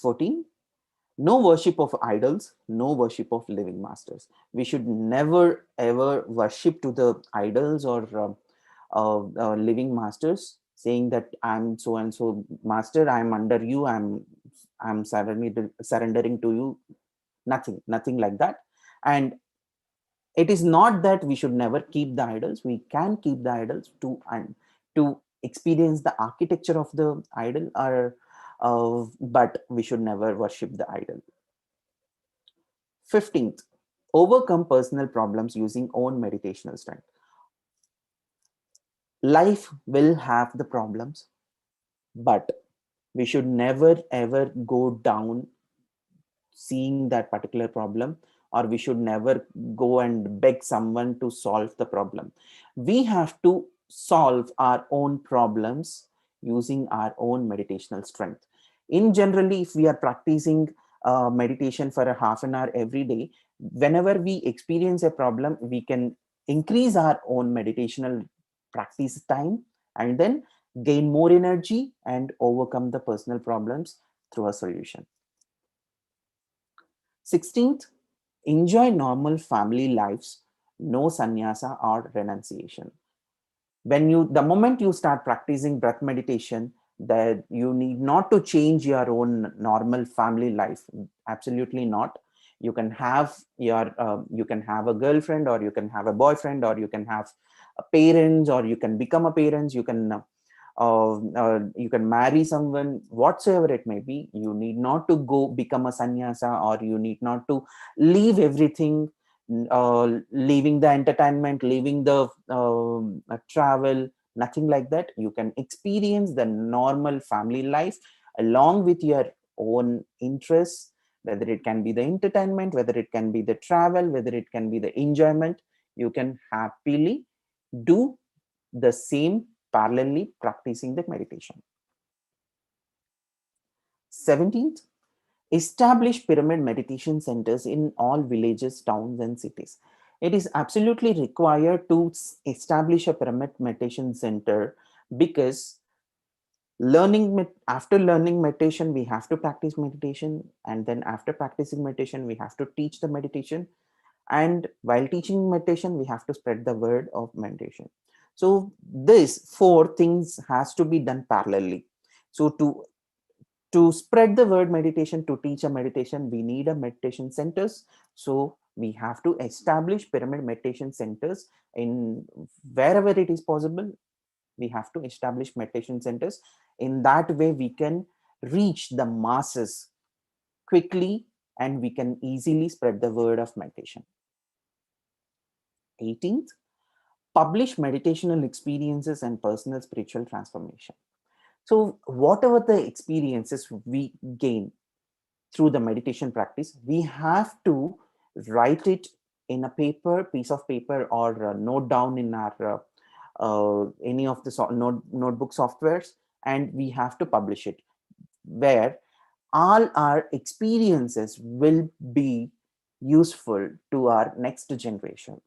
14, no worship of idols, no worship of living masters. We should never ever worship to the idols or living masters, saying that I'm so and so master, I'm under you, I'm surrendering to you. Nothing like that. And it is not that we should never keep the idols. We can keep the idols to experience the architecture of the idol, or but we should never worship the idol. 15th, overcome personal problems using own meditational strength. Life will have the problems, but we should never ever go down seeing that particular problem, or we should never go and beg someone to solve the problem. We have to solve our own problems using our own meditational strength. In generally, if we are practicing meditation for a half an hour every day, whenever we experience a problem, we can increase our own meditational practice time, and then gain more energy and overcome the personal problems through a solution. 16th, enjoy normal family lives, no sannyasa or renunciation. The moment you start practicing breath meditation, that you need not to change your own normal family life. Absolutely not. You can have you can have a girlfriend, or you can have a boyfriend, or you can have a parents, or you can become a parents, you can marry someone, whatsoever it may be. You need not to go become a sannyasa, or you need not to leave everything, leaving the entertainment, leaving the travel, nothing like that. You can experience the normal family life along with your own interests, whether it can be the entertainment, whether it can be the travel, whether it can be the enjoyment. You can happily do the same parallelly practicing the meditation. 17th, establish pyramid meditation centers in all villages, towns, and cities. It is absolutely required to establish a pyramid meditation center, because after learning meditation, we have to practice meditation, and then after practicing meditation, we have to teach the meditation, and while teaching meditation, we have to spread the word of meditation. So this four things has to be done parallelly. So to spread the word meditation, to teach a meditation, we need a meditation centers. So we have to establish pyramid meditation centers in wherever it is possible. We have to establish meditation centers. In that way, we can reach the masses quickly, and we can easily spread the word of meditation. 18th, publish meditational experiences and personal spiritual transformation. So whatever the experiences we gain through the meditation practice, we have to write it in a piece of paper, or note down in our any of the notebook softwares, and we have to publish it, where all our experiences will be useful to our next generation.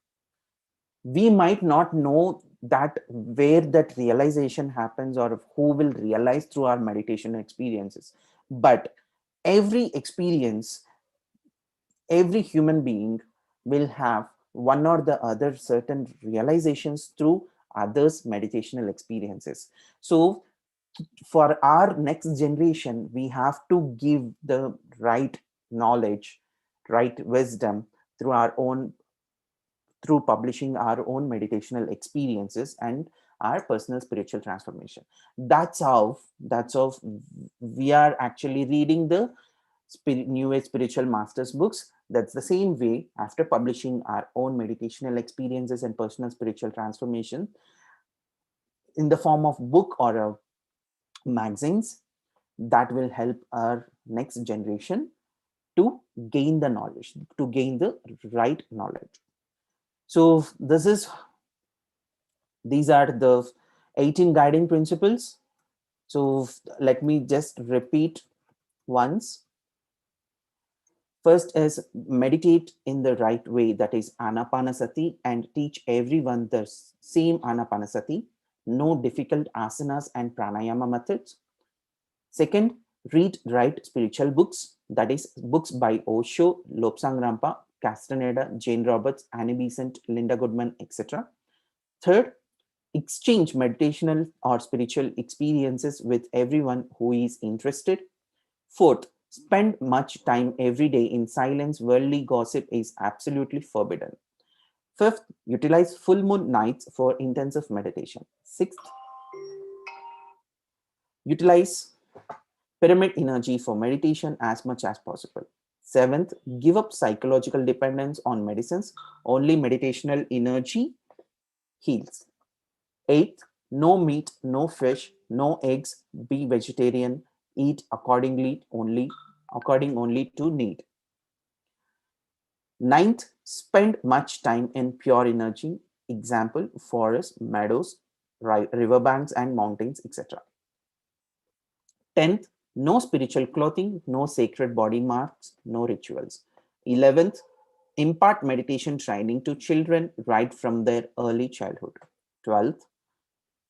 We might not know that where that realization happens, or who will realize through our meditation experiences. But every experience, every human being will have one or the other certain realizations through others meditational experiences. So for our next generation, we have to give the right knowledge, right wisdom through our own, through publishing our own meditational experiences and our personal spiritual transformation. That's how we are actually reading the new age spiritual masters books. That's the same way, after publishing our own meditational experiences and personal spiritual transformation in the form of book or magazines, that will help our next generation to gain the knowledge, to gain the right knowledge. So these are the 18 guiding principles. So let me just repeat once. First is meditate in the right way, that is anapanasati, and teach everyone the same anapanasati. No difficult asanas and pranayama methods. Second, read right spiritual books, that is books by Osho, Lobsang Rampa, Castaneda, Jane Roberts, Annie Besant, Linda Goodman, etc. Third, exchange meditational or spiritual experiences with everyone who is interested. Fourth, spend much time every day in silence. Worldly gossip is absolutely forbidden. Fifth, utilize full moon nights for intensive meditation. Sixth, utilize pyramid energy for meditation as much as possible. Seventh, give up psychological dependence on medicines. Only meditational energy heals. Eighth, no meat, no fish, no eggs, be vegetarian, eat according only to need. Ninth, spend much time in pure energy, example, forests, meadows, riverbanks and mountains, etc. 10th, no spiritual clothing, no sacred body marks, no rituals. 11th, impart meditation training to children right from their early childhood. 12th,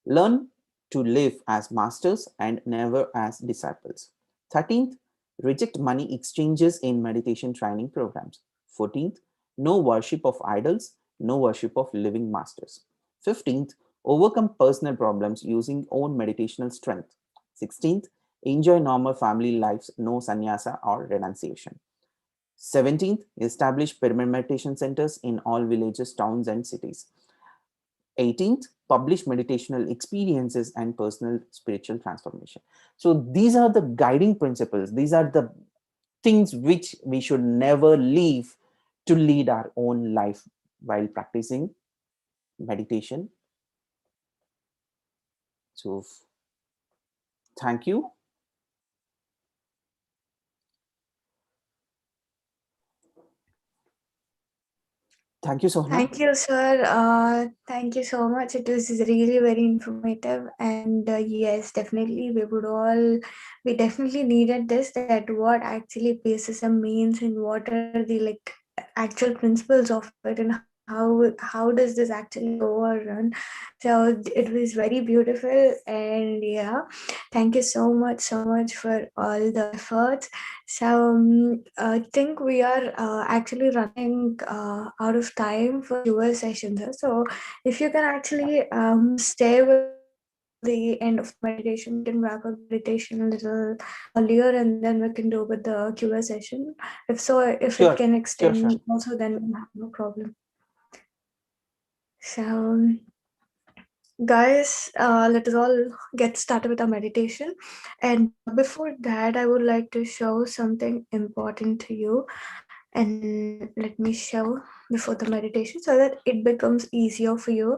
learn to live as masters and never as disciples. 13th, reject money exchanges in meditation training programs. 14th, no worship of idols, no worship of living masters. 15th, overcome personal problems using own meditational strength. 16th, enjoy normal family lives, no sannyasa or renunciation. 17th, establish pyramid meditation centers in all villages, towns, and cities. 18th, publish meditational experiences and personal spiritual transformation. So these are the guiding principles. These are the things which we should never leave to lead our own life while practicing meditation. So thank you. Thank you, Sohna. Thank you, sir. Thank you so much. It was really very informative, and yes, definitely we definitely needed this. That what actually PSSM means, and what are the like actual principles of it, and how does this actually go or run. So it was very beautiful, and yeah, thank you so much for all the efforts. So I think we are actually running out of time for Q&A sessions. So if you can actually stay with us till the end of the meditation, we can wrap up the meditation a little earlier, and then we can do with the Q&A session. If so, if it Sure, can sure, sure. extend also, then we have no problem. So guys, let us all get started with our meditation. And before that, I would like to show something important to you. And let me show before the meditation so that it becomes easier for you.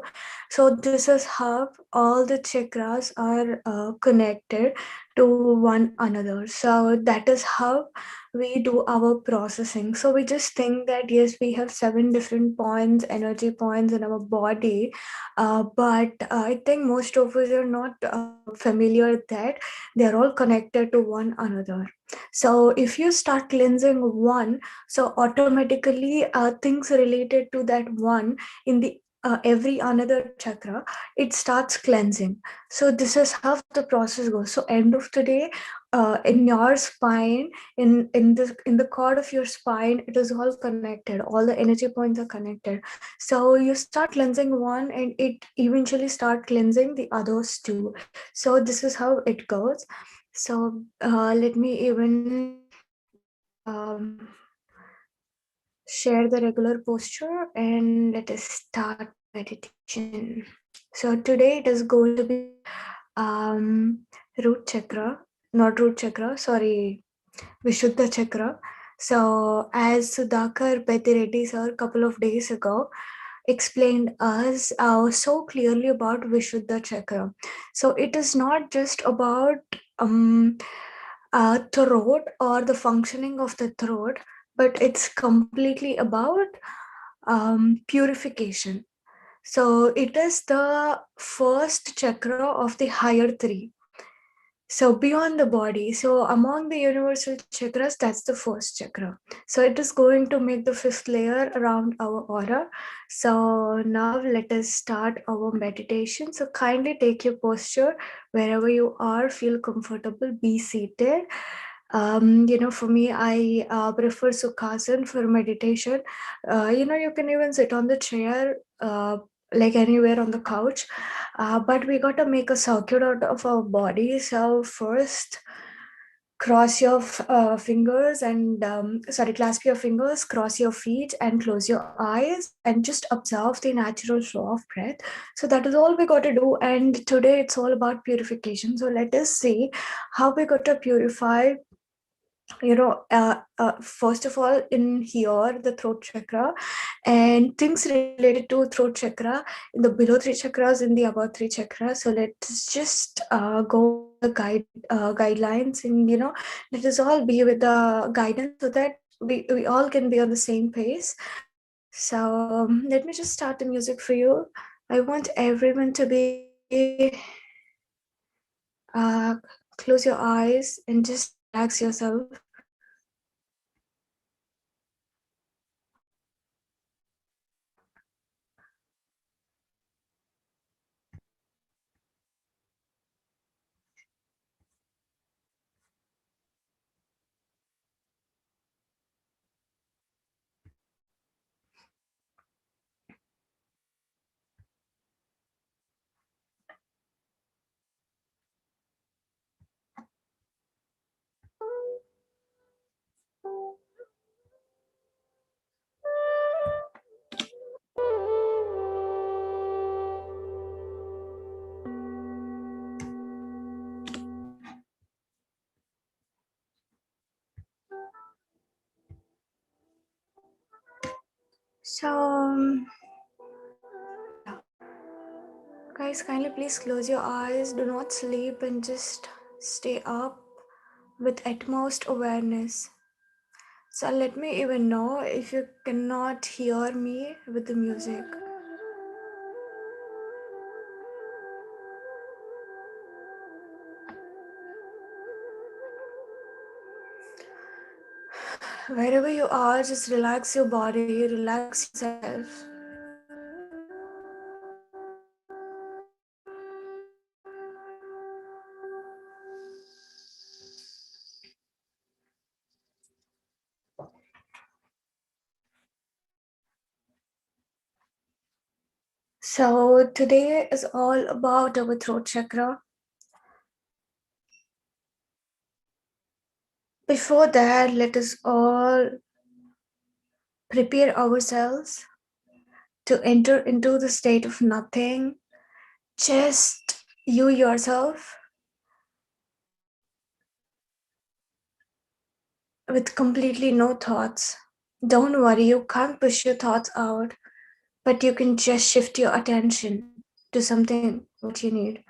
So this is how all the chakras are connected to one another. So that is how we do our processing. So we just think that yes, we have 7 different points, energy points in our body, but I think most of us are not familiar that they are all connected to one another. So if you start cleansing one, so automatically things related to that one in the every another chakra, it starts cleansing. So this is how the process goes. So end of the day, in your spine, in the cord of your spine, it is all connected, all the energy points are connected. So you start cleansing one and it eventually start cleansing the others too. So this is how it goes. So let me even um, share the regular posture and let us start the meditation. So today it is going to be root chakra, not root chakra, sorry, Vishuddha chakra. So as Sudhakar Petireddy sir a couple of days ago explained us so clearly about Vishuddha chakra. So it is not just about um, throat or the functioning of the throat, but it's completely about purification. So it is the first chakra of the higher three. So beyond the body, so among the universal chakras, that's the first chakra. So it is going to make the fifth layer around our aura. So now let us start our meditation. So kindly take your posture wherever you are, feel comfortable, be seated. For me, I prefer Sukhasan for meditation. You can even sit on the chair, like anywhere on the couch, but we got to make a circuit out of our body. So first, cross your fingers and clasp your fingers, cross your feet, and close your eyes, and just observe the natural flow of breath. So that is all we got to do. And today it's all about purification. So let us see how we got to purify, first of all, in here the throat chakra and things related to throat chakra in the below three chakras, in the above three chakras. So let's just go with the guidelines, and let us all be with the guidance so that we all can be on the same pace. So let me just start the music for you. I want everyone to be uh, close your eyes and just relax yourself. So, yeah, guys, kindly please close your eyes. Do not sleep and just stay up with utmost awareness. So, let me even know if you cannot hear me with the music. Wherever you are, just relax your body, relax yourself. So, today is all about our throat chakra. Before that, let us all prepare ourselves to enter into the state of nothing. Just you yourself with completely no thoughts. Don't worry, you can't push your thoughts out, but you can just shift your attention to something what you need.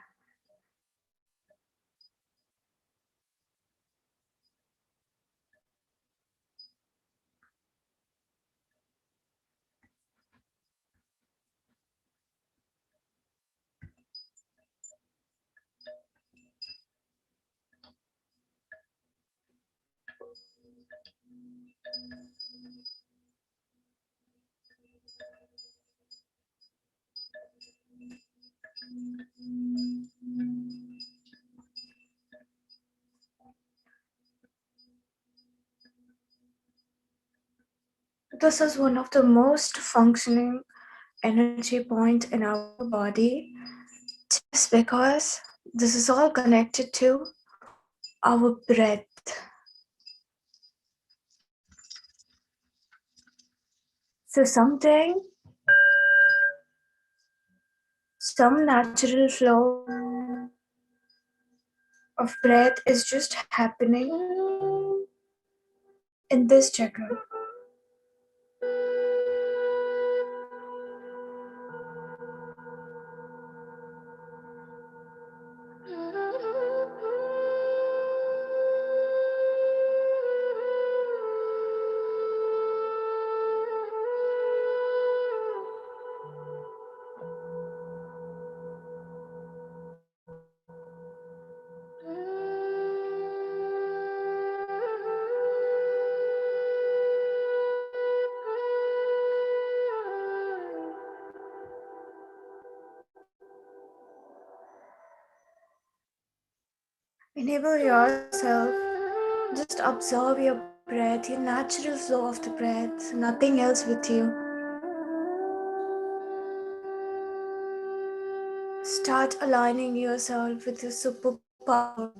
this is one of the most functioning energy points in our body just because this is all connected to our breath. So some natural flow of breath is just happening in this chakra. Enable yourself, just observe your breath, your natural flow of the breath, nothing else with you. Start aligning yourself with your superpower.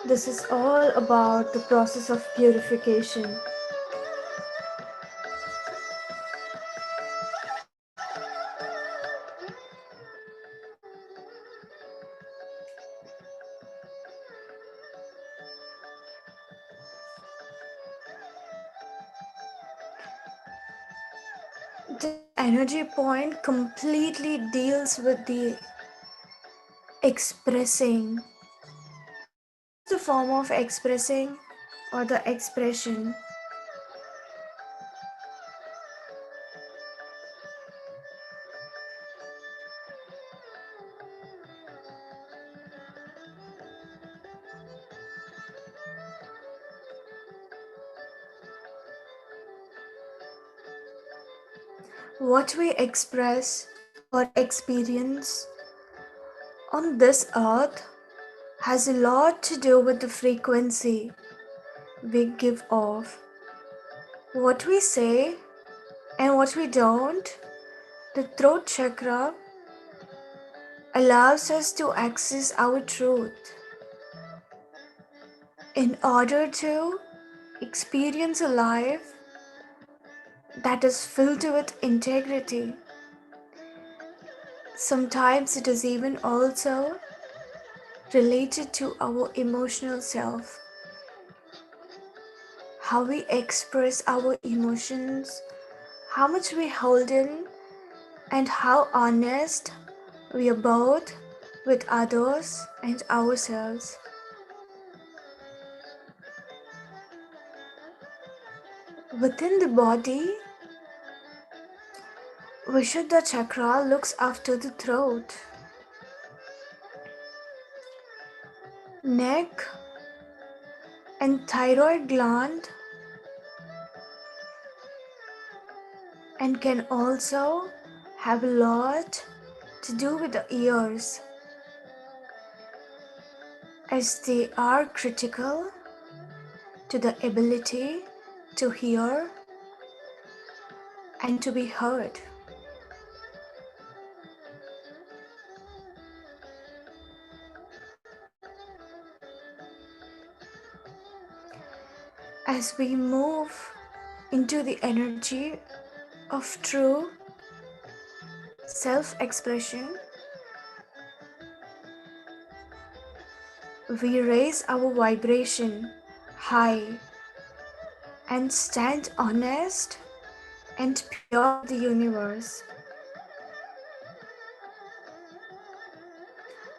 This is all about the process of purification. This energy point completely deals with the expressing. What's the form of expressing or the expression? What we express or experience on this earth has a lot to do with the frequency we give off. What we say and what we don't. The throat chakra allows us to access our truth. In order to experience a life that is filled with integrity, sometimes it is even also related to our emotional self. How we express our emotions, how much we hold in, and how honest we are both with others and ourselves. Within the body, Vishuddha chakra looks after the throat, neck, and thyroid gland, and can also have a lot to do with the ears, as they are critical to the ability to hear and to be heard. As we move into the energy of true self expression, we raise our vibration high and stand honest and pure with the universe.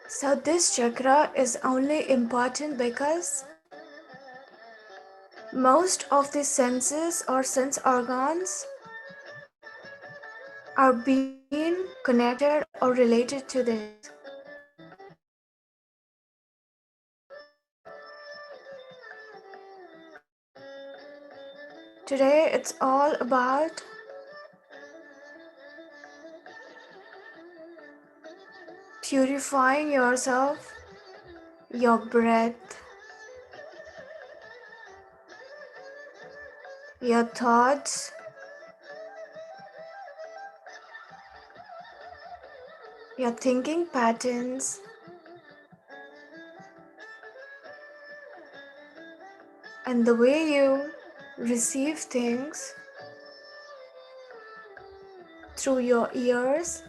So, this chakra is only important because most of the senses or sense organs are being connected or related to this. Today, it's all about purifying yourself, your breath, your thoughts, your thinking patterns, and the way you receive things through your ears,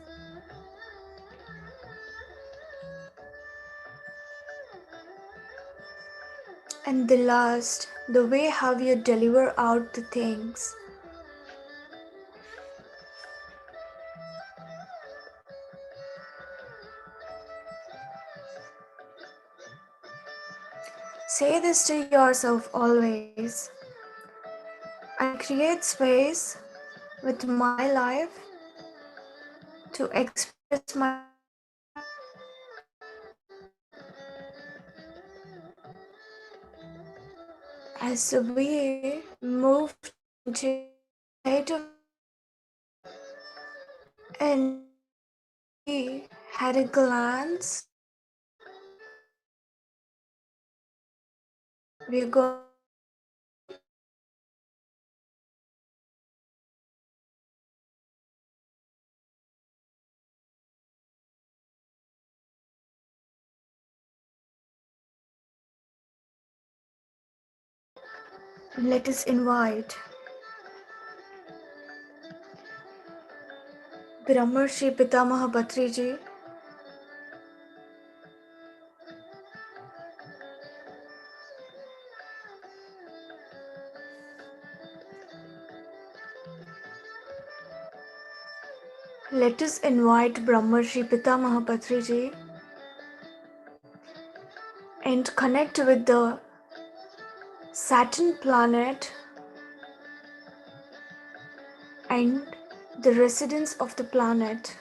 and the last, the way how you deliver out the things. Say this to yourself always. I create space with my life to express myself as we move into state of and we had a glance. We're going let us invite Brahmarshi Pitamaha Bhatriji let us invite Brahmarshi Pitamaha Bhatriji and connect with the Saturn planet and the residents of the planet.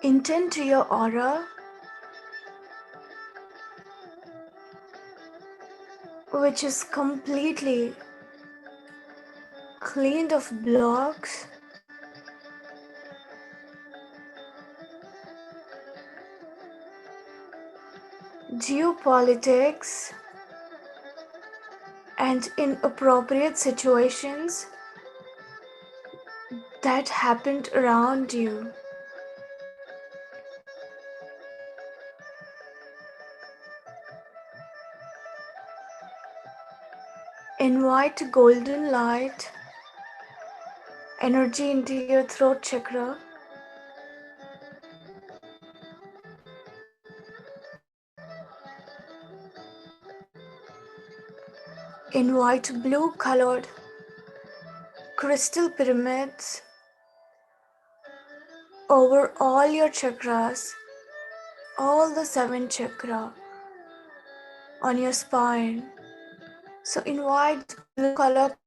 Intend to your aura, which is completely cleaned of blocks, geopolitics, and inappropriate situations that happened around you. Invite golden light energy into your throat chakra. Invite blue colored crystal pyramids over all your chakras, all the 7 chakra on your spine. So invite blue color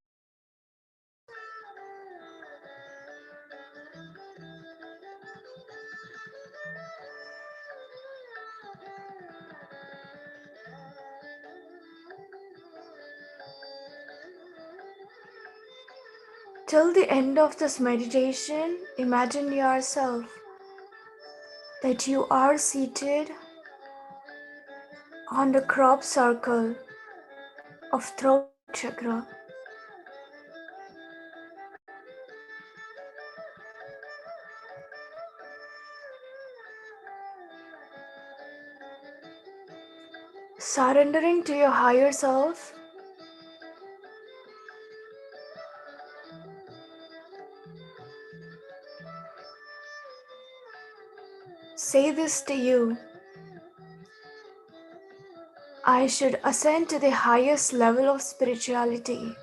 Till the end of this meditation, imagine yourself that you are seated on the crop circle of throat chakra. Surrendering to your higher self, say this to you: I should ascend to the highest level of spirituality.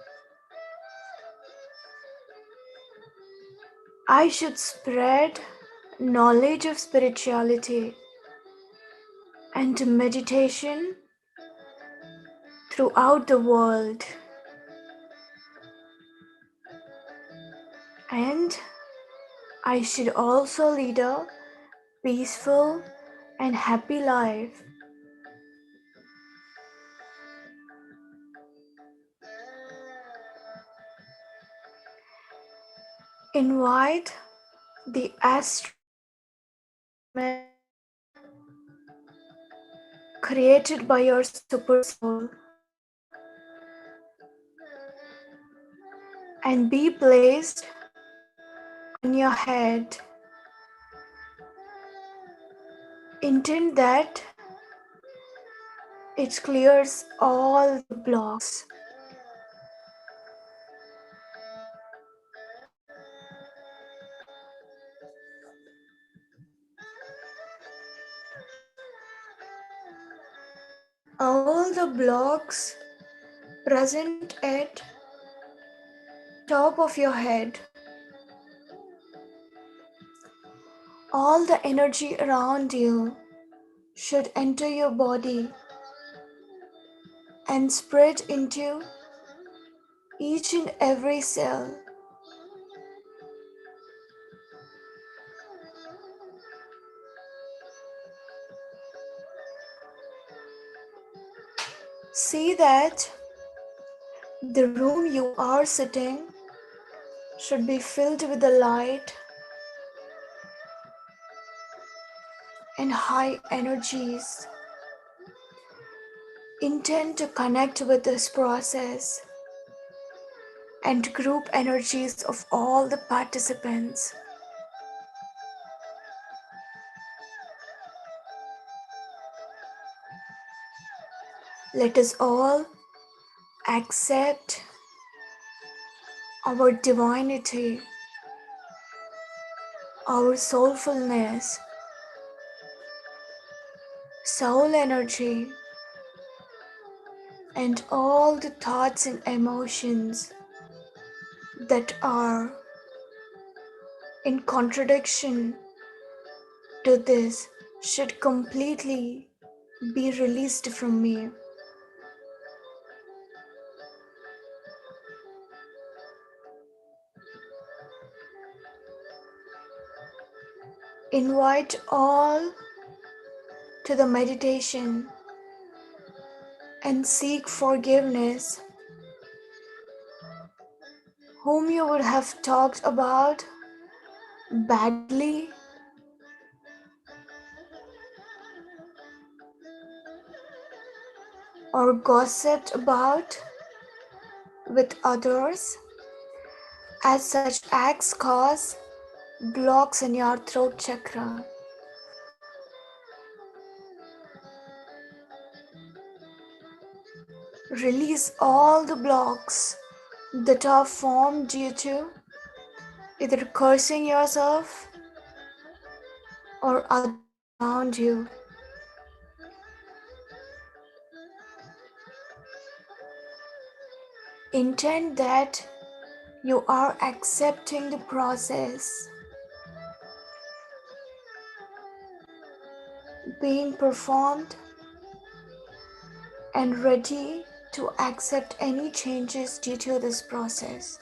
I should spread knowledge of spirituality and meditation throughout the world. And I should also lead a peaceful and happy life. Invite the astral environment created by your super soul and be placed on your head. Intend that it clears all the blocks. All the blocks present at top of your head, all the energy around you should enter your body and spread into each and every cell. See that the room you are sitting should be filled with the light and high energies. Intend to connect with this process and group energies of all the participants. Let us all accept our divinity, our soulfulness, soul energy, and all the thoughts and emotions that are in contradiction to this should completely be released from me. Invite all to the meditation and seek forgiveness whom you would have talked about badly or gossiped about with others, as such acts cause blocks in your throat chakra. Release all the blocks that are formed due to either cursing yourself or others around you. Intend that you are accepting the process being performed and ready to accept any changes due to this process.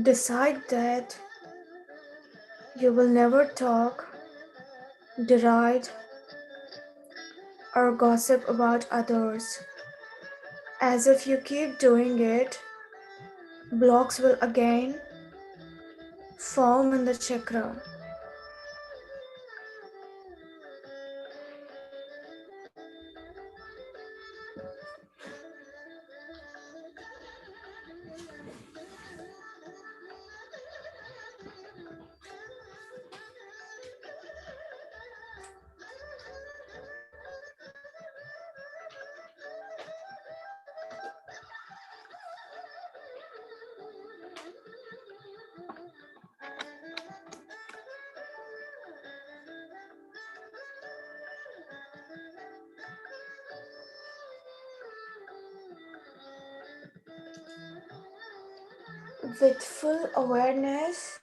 Decide that you will never talk, deride, or gossip about others. As if you keep doing it, blocks will again form in the chakra. With full awareness,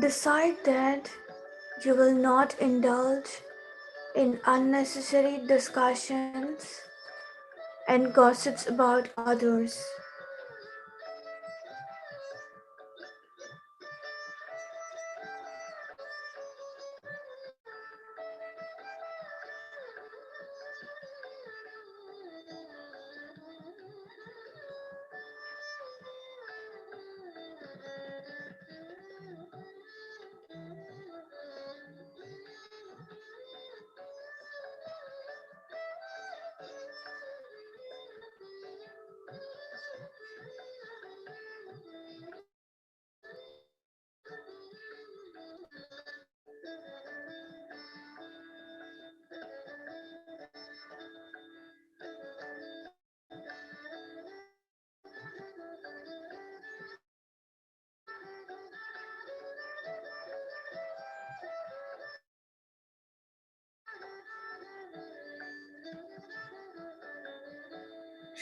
decide that you will not indulge in unnecessary discussions and gossips about others.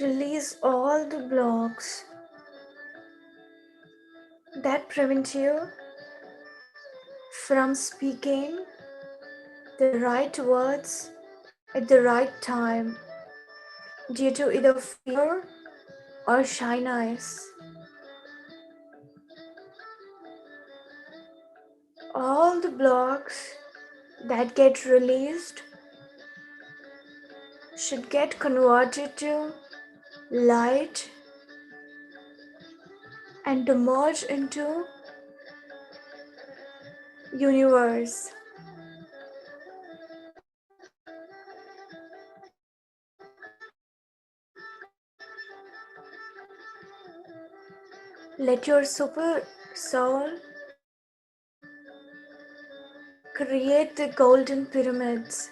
Release all the blocks that prevent you from speaking the right words at the right time due to either fear or shyness. All the blocks that get released should get converted to light and to merge into universe. Let your super soul create the golden pyramids.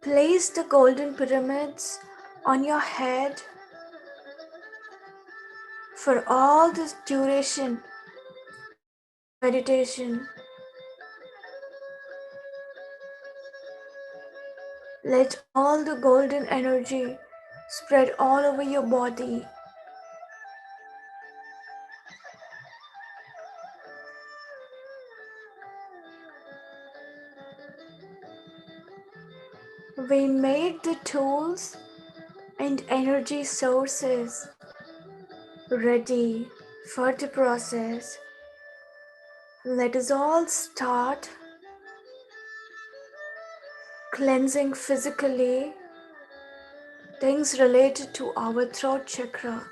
Place the golden pyramids on your head for all this duration of meditation. Let all the golden energy spread all over your body. We made the tools and energy sources ready for the process. Let us all start cleansing physically things related to our throat chakra.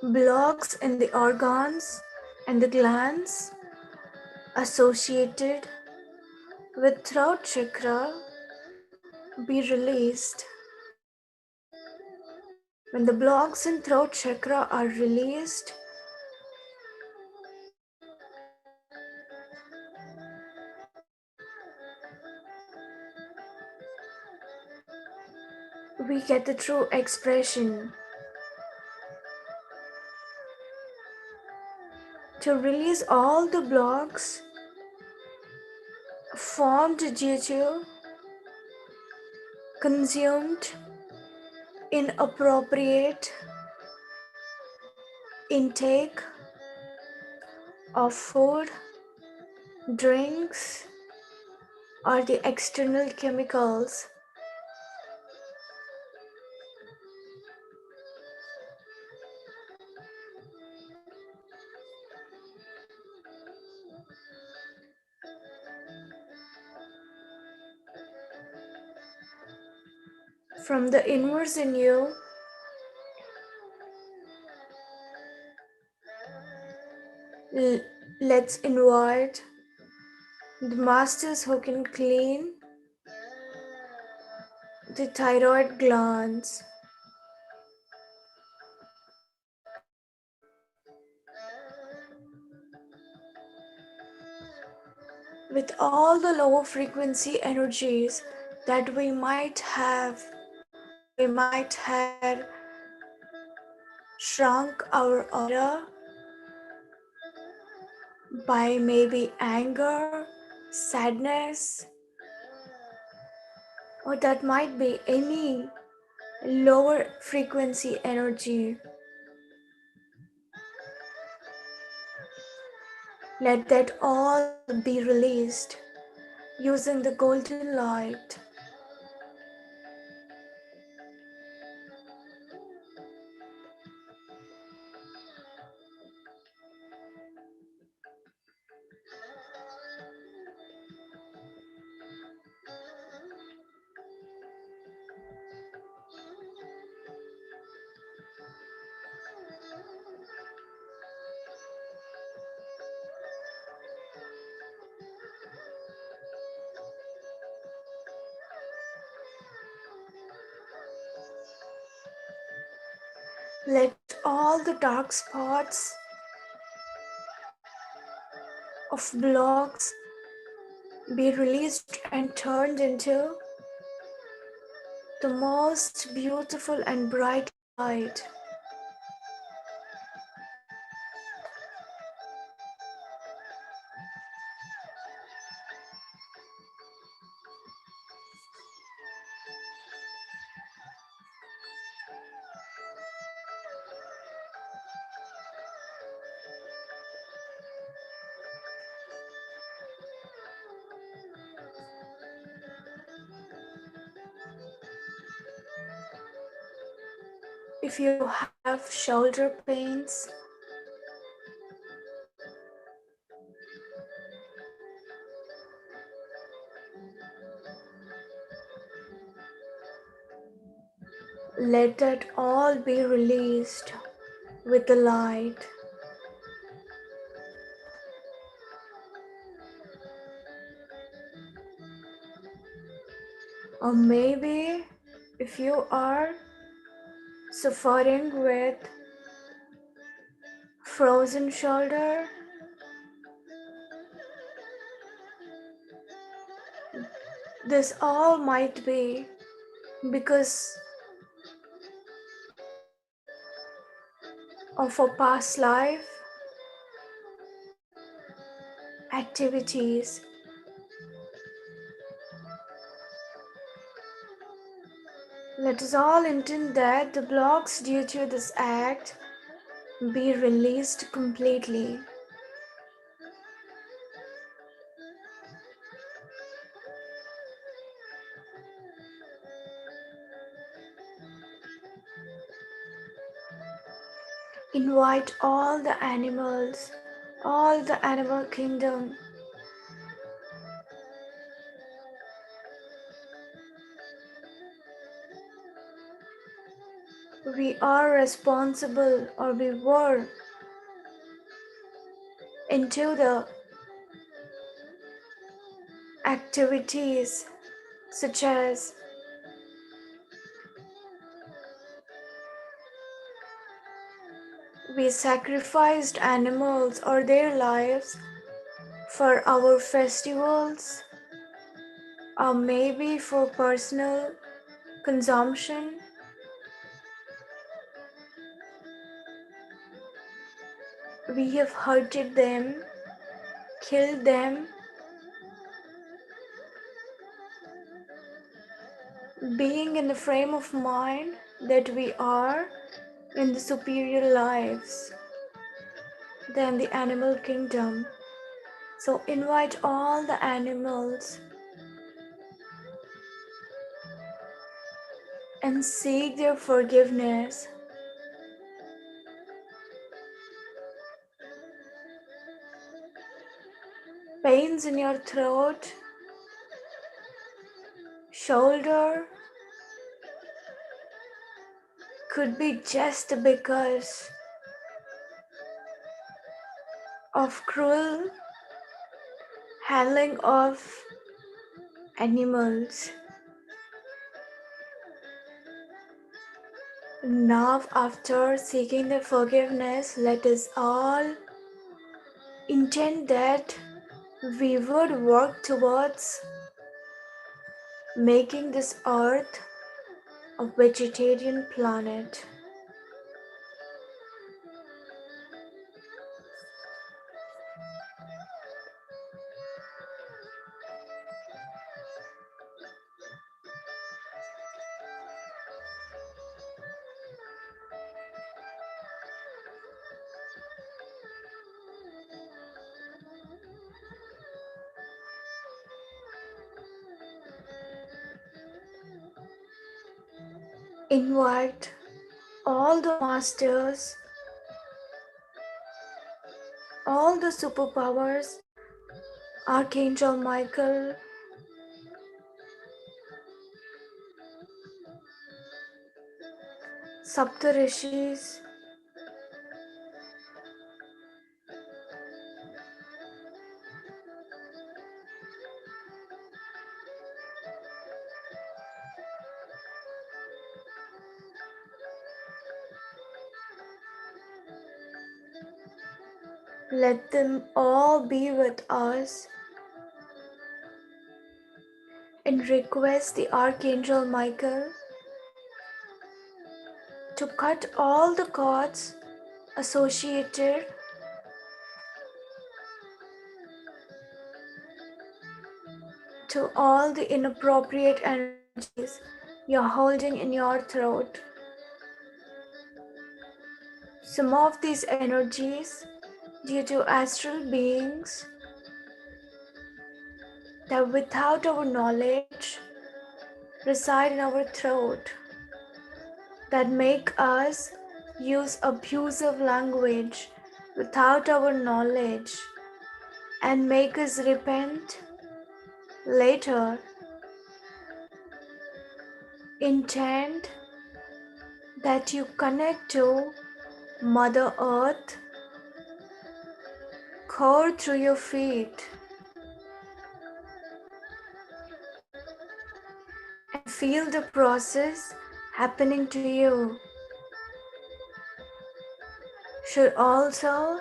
Blocks in the organs and the glands associated with throat chakra be released. When the blocks in throat chakra are released, we get the true expression. To release all the blocks formed due to consumed inappropriate intake of food, drinks, or the external chemicals. From the inwards in you, let's invite the masters who can clean the thyroid glands, with all the lower frequency energies that we might have, or we might have shrunk our aura by maybe anger, sadness, or that might be any lower frequency energy. Let that all be released using the golden light. Let all the dark spots of blocks be released and turned into the most beautiful and bright light. If you have shoulder pains, let that all be released with the light. Or maybe if you are suffering with frozen shoulder, this all might be because of a past life activities. Let us all intend that the blocks due to this act be released completely. Invite all the animals, all the animal kingdom. We are responsible, or we were, into the activities such as we sacrificed animals or their lives for our festivals, or maybe for personal consumption. We have hurted them, killed them, being in the frame of mind that we are in the superior lives than the animal kingdom. So invite all the animals and seek their forgiveness. Pains in your throat, shoulder could be just because of cruel handling of animals. Now, after seeking the forgiveness, let us all intend that we would work towards making this earth a vegetarian planet. Invite all the masters, all the superpowers, Archangel Michael, Saptarishis, let them all be with us and request the Archangel Michael to cut all the cords associated to all the inappropriate energies you're holding in your throat. Some of these energies, due to astral beings, that without our knowledge reside in our throat, that make us use abusive language without our knowledge and make us repent later. Intend that you connect to Mother Earth, core through your feet, and feel the process happening to you. Should also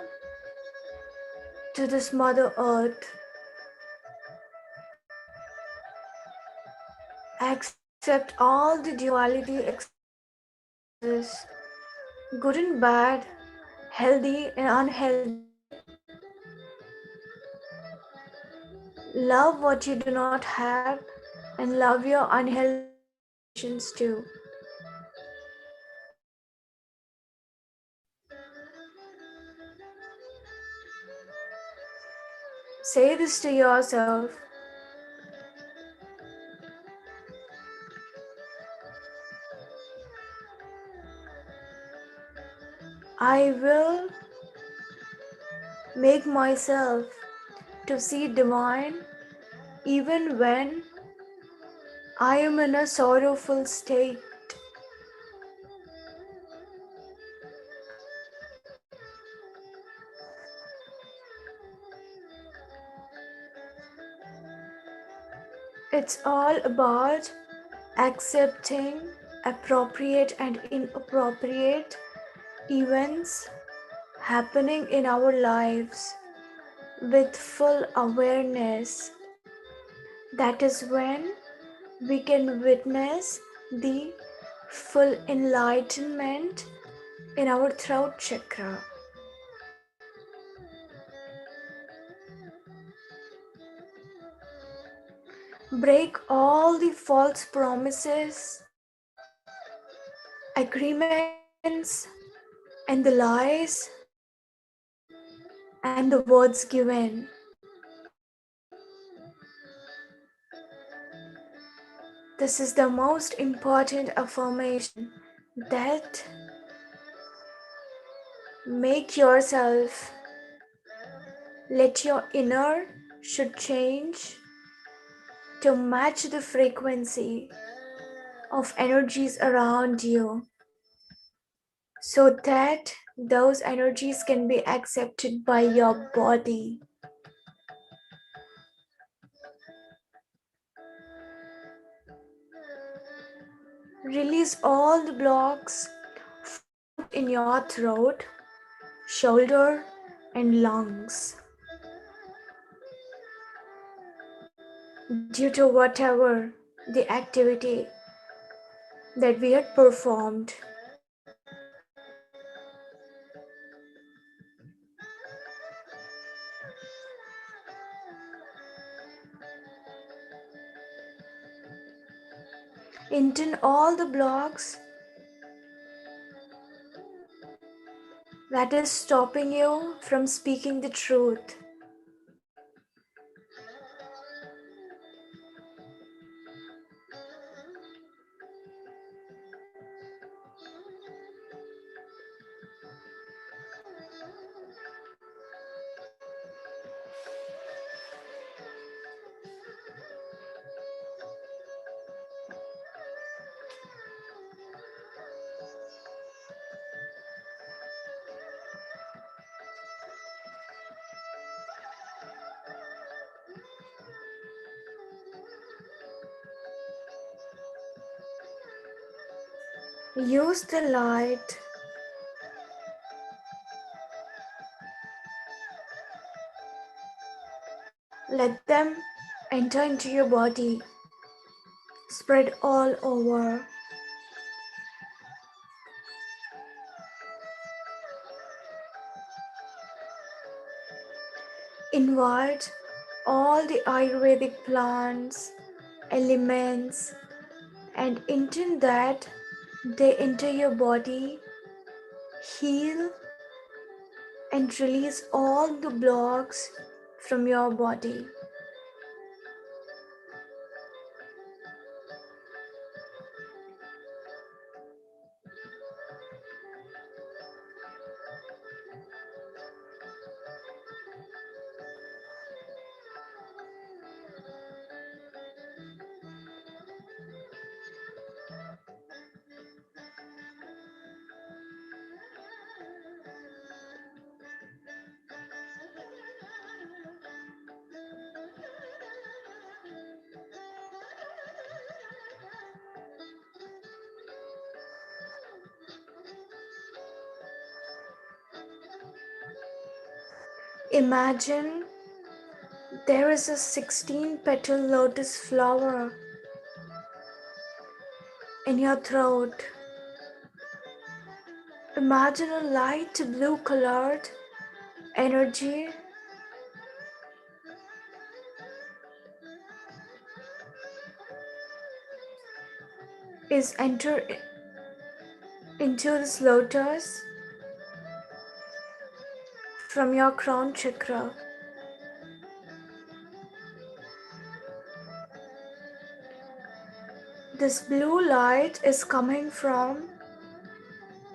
to this Mother Earth accept all the duality experiences, good and bad, healthy and unhealthy. Love what you do not have and love your unhealthy situations too. Say this to yourself. I will make myself to see divine even when I am in a sorrowful state. It's all about accepting appropriate and inappropriate events happening in our lives with full awareness. That is when we can witness the full enlightenment in our throat chakra. Break all the false promises, agreements, and the lies and the words given. This is the most important affirmation that make yourself let your inner should change to match the frequency of energies around you so that those energies can be accepted by your body. Release all the blocks formed in your throat, shoulder, and lungs due to whatever the activity that we had performed. Intend all the blocks that is stopping you from speaking the truth. Use the light let them enter into your body, spread all over. Invite all the Ayurvedic plants, elements, and intend that they enter your body, heal, and release all the blocks from your body. Imagine there is a 16 petal lotus flower in your throat. Imagine a light blue colored energy is enter into this lotus from your crown chakra. This blue light is coming from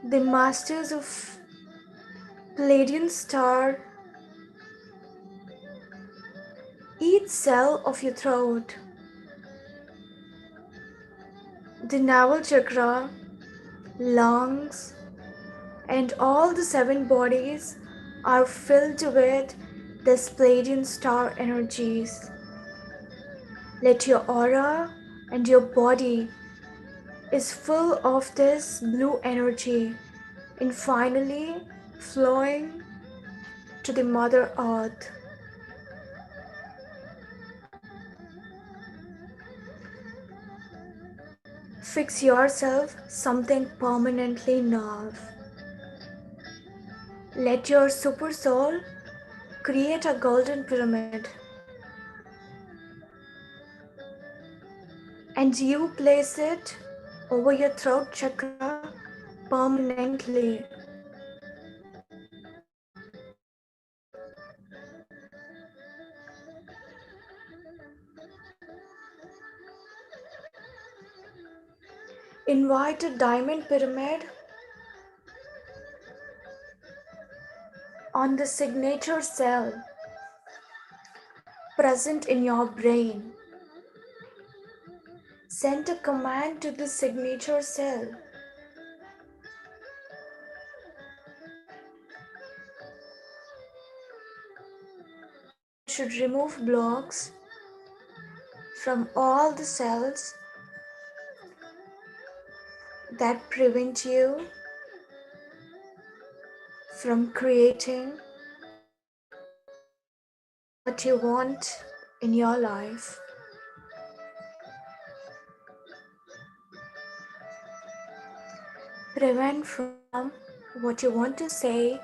the masters of Palladian star, each cell of your throat, the navel chakra, lungs, and all the 7 bodies are filled with this Palladian star energies. Let your aura and your body is full of this blue energy and finally flowing to the Mother Earth. Fix yourself something permanently now. Let your super soul create a golden pyramid and you place it over your throat chakra permanently. Invite a diamond pyramid on the signature cell present in your brain. Send a command to the signature cell. It should remove blocks from all the cells that prevent you from creating what you want in your life. Prevent from what you want to say,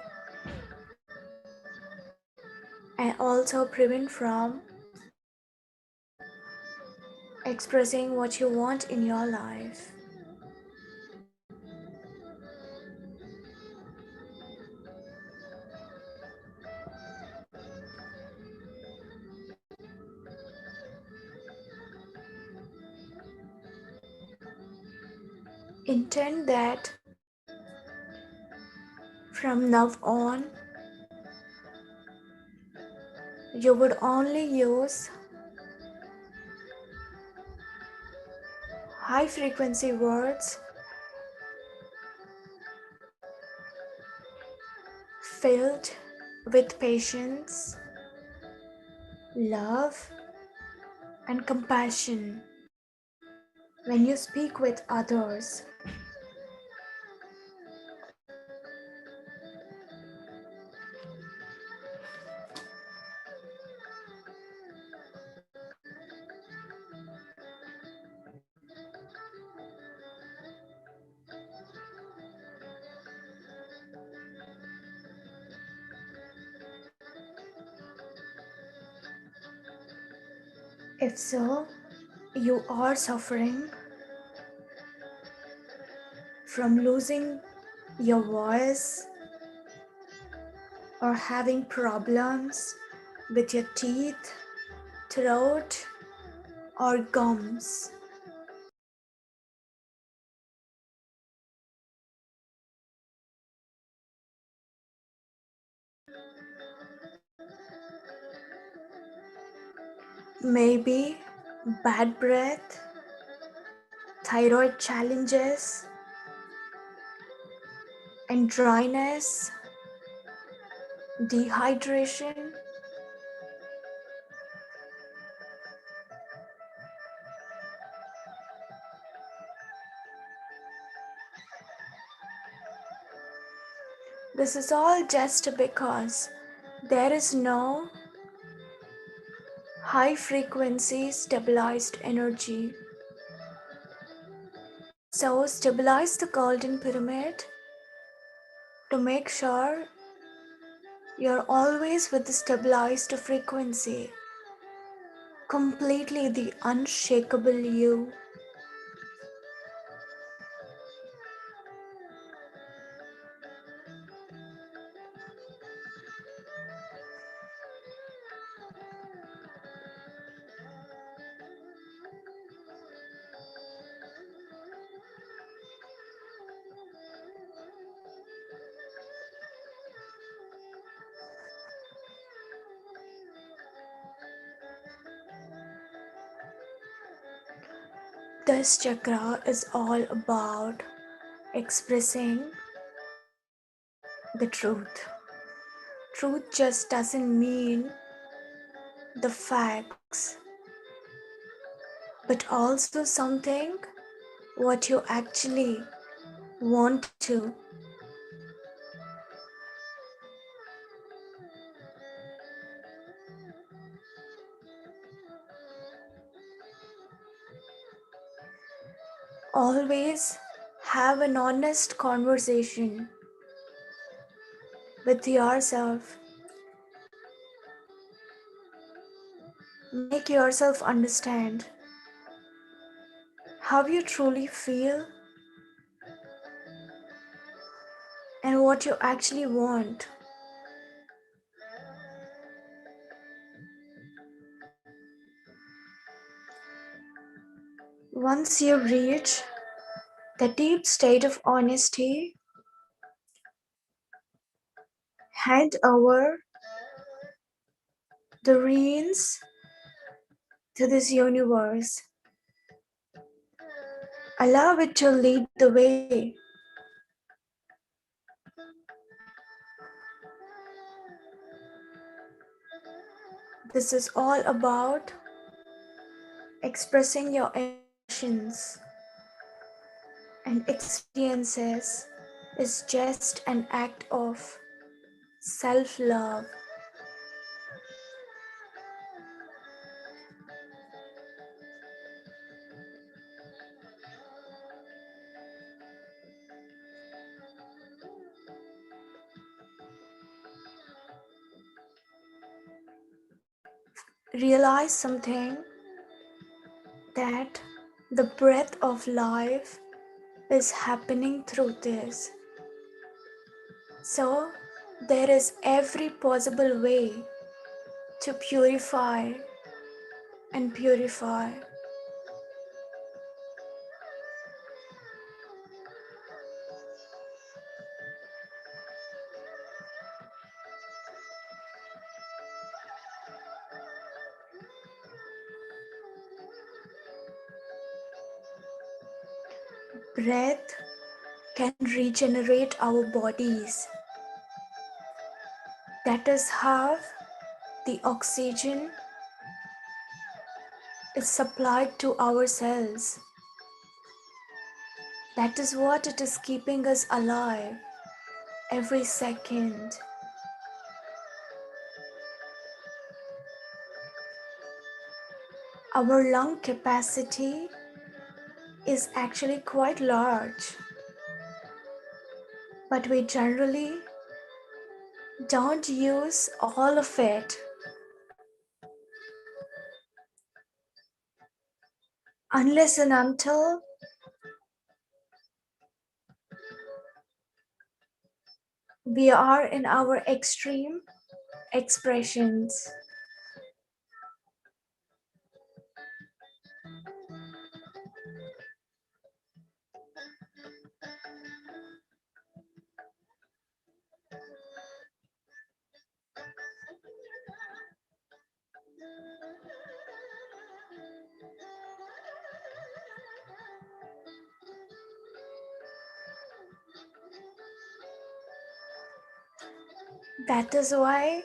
and also prevent from expressing what you want in your life. Intend that from now on you would only use high frequency words filled with patience, love, and compassion when you speak with others. If so, you are suffering from losing your voice or having problems with your teeth, throat, or gums. Maybe bad breath, thyroid challenges, and dryness, dehydration. This is all just because there is no high frequency stabilized energy. So stabilize the golden pyramid to make sure you're always with the stabilized frequency, completely the unshakable you. This chakra is all about expressing the truth. Truth just doesn't mean the facts, but also something what you actually want to. Always have an honest conversation with yourself. Make yourself understand how you truly feel and what you actually want. Once you reach The deep state of honesty, hand over the reins to this universe. Allow it to lead the way. This is all about expressing your emotions and experiences is just an act of self love. Realize something that the breath of life is happening through this. So, there is every possible way to purify and purify. Breath can regenerate our bodies. That is how the oxygen is supplied to our cells. That is what it is keeping us alive every second. Our lung capacity is actually quite large, but we generally don't use all of it unless and until we are in our extreme expressions. That is why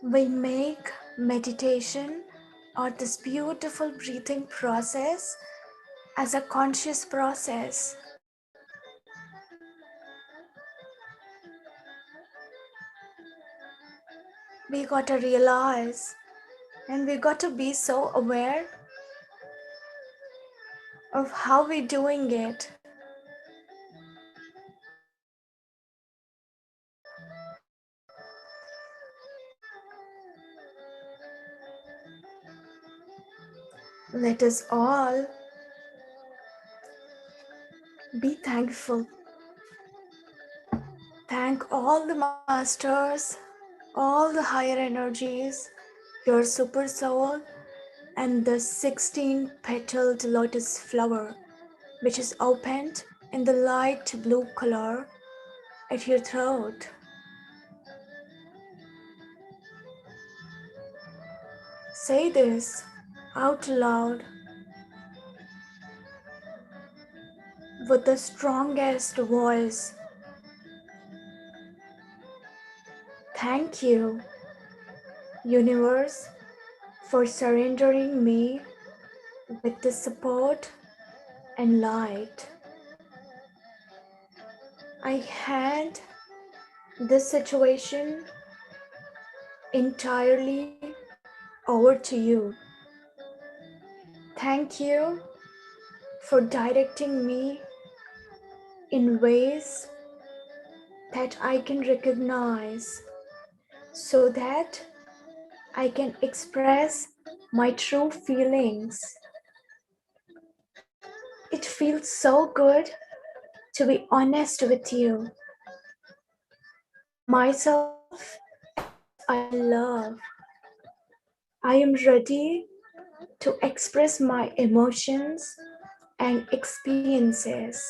we make meditation or this beautiful breathing process as a conscious process. We got to realize and we got to be so aware of how we're doing it. Let us all be thankful. Thank all the masters, all the higher energies, your super soul, and the 16 petaled lotus flower, which is opened in the light blue color at your throat. Say this out loud with the strongest voice. Thank you, universe, for surrendering me with the support and light. I hand this situation entirely over to you. Thank you for directing me in ways that I can recognize so that I can express my true feelings. It feels so good to be honest with you, myself as I love. I am ready to express my emotions and experiences.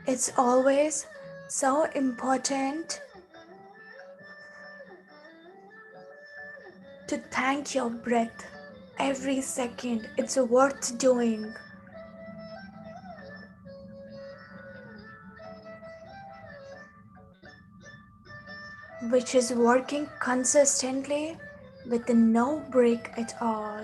It's always so important to thank your breath every second. It's worth doing, which is working consistently with no break at all.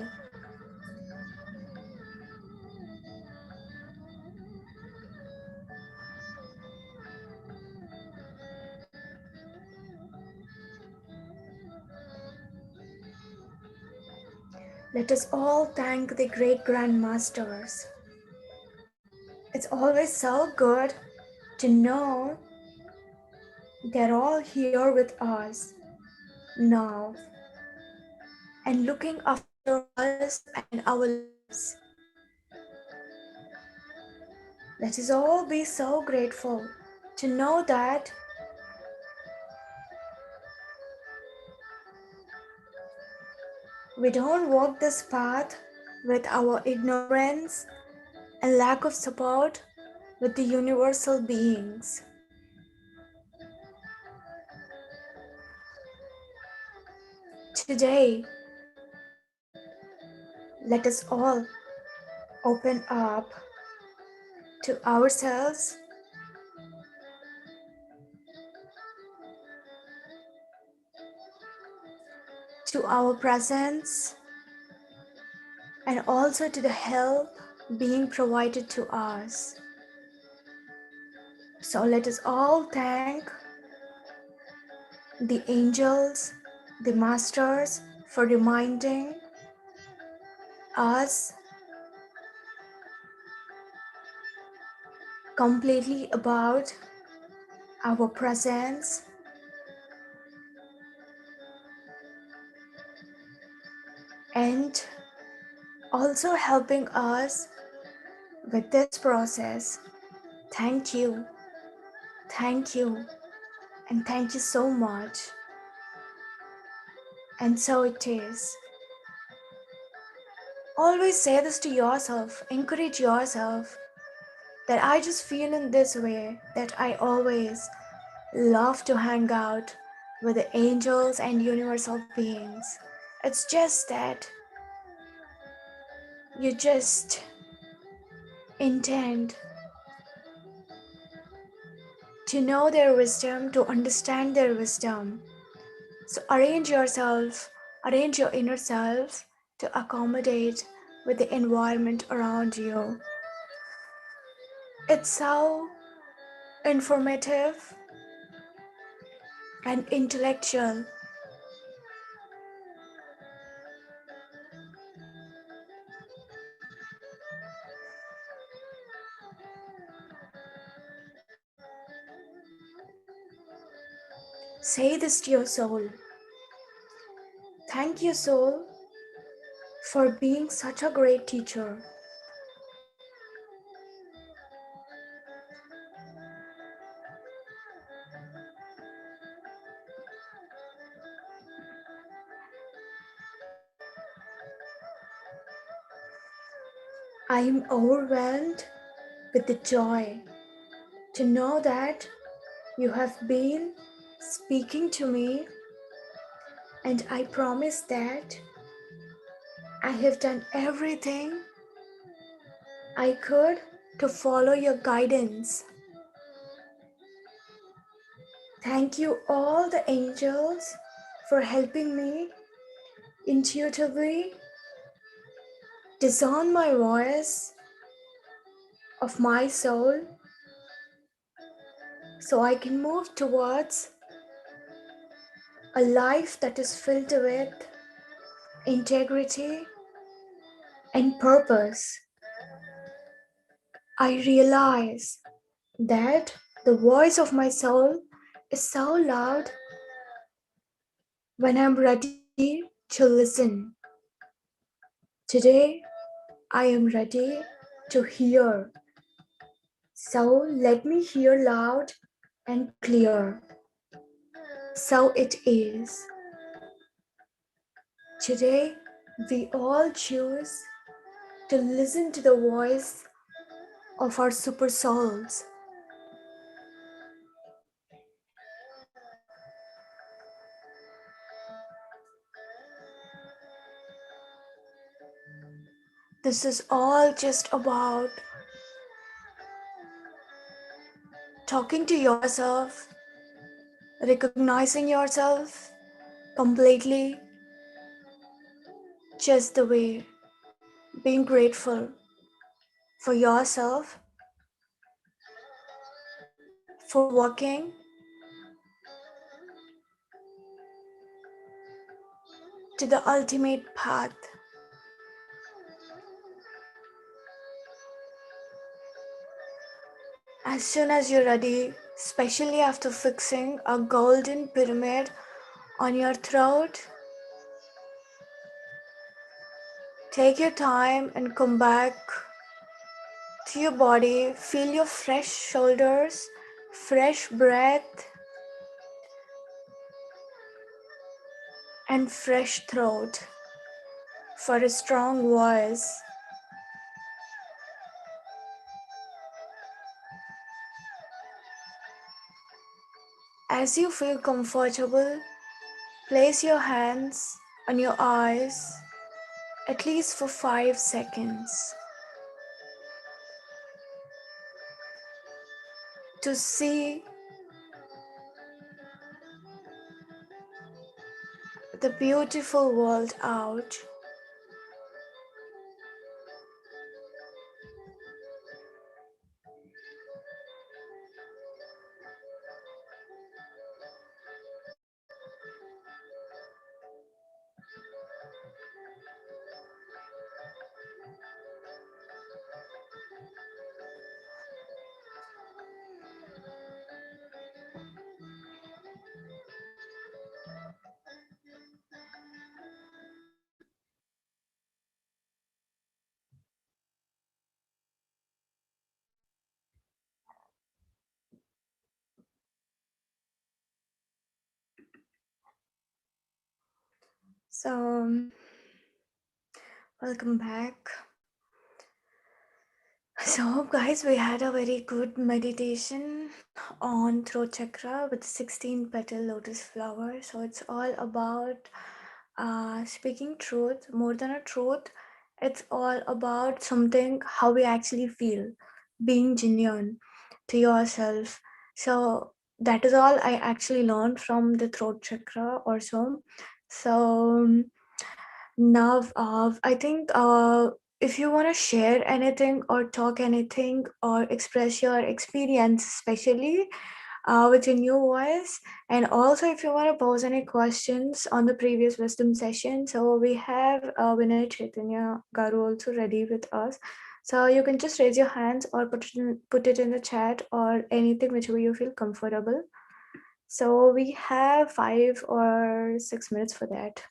Let us all thank the great grandmasters. It's always so good to know they're all here with us now and looking after us and our lives. Let us all be so grateful to know that we don't walk this path with our ignorance and lack of support with the universal beings. Today, let us all open up to ourselves, to our presence, and also to the help being provided to us. So let us all thank the angels, the masters for reminding us completely about our presence and also helping us with this process. Thank you, thank you, and thank you so much. And so it is. Always say this to yourself, encourage yourself that I just feel in this way, that I always love to hang out with the angels and universal beings. It's just that you just intend to know their wisdom, to understand their wisdom. So arrange your inner self to accommodate with the environment around you. It's so informative and intellectual. Say this to your soul. Thank you, soul, for being such a great teacher. I am overwhelmed with the joy to know that you have been speaking to me, and I promise that I have done everything I could to follow your guidance. Thank you, all the angels, for helping me intuitively discern my voice of my soul so I can move towards a life that is filled with integrity and purpose. I realize that the voice of my soul is so loud when I'm ready to listen. Today, I am ready to hear. So let me hear loud and clear. So it is. Today, we all choose to listen to the voice of our super souls. This is all just about talking to yourself, recognizing yourself completely, just the way, being grateful for yourself, for walking to the ultimate path. As soon as you're ready, especially after fixing a golden pyramid on your throat, take your time and come back to your body. Feel your fresh shoulders, fresh breath, and fresh throat for a strong voice. As you feel comfortable, place your hands on your eyes at least for 5 seconds to see the beautiful world out. So, welcome back. So, guys, we had a very good meditation on throat chakra with 16 petal lotus flower. So, it's all about speaking truth. More than a truth, it's all about something how we actually feel, being genuine to yourself. So, that is all I actually learned from the throat chakra or so. So, now, I think if you want to share anything or talk anything or express your experience, especially with your new voice, and also if you want to pose any questions on the previous wisdom session, so we have Vinay Chaitanya Garu also ready with us. So you can just raise your hands or put it in the chat or anything whichever you feel comfortable. So we have 5 or 6 minutes for that.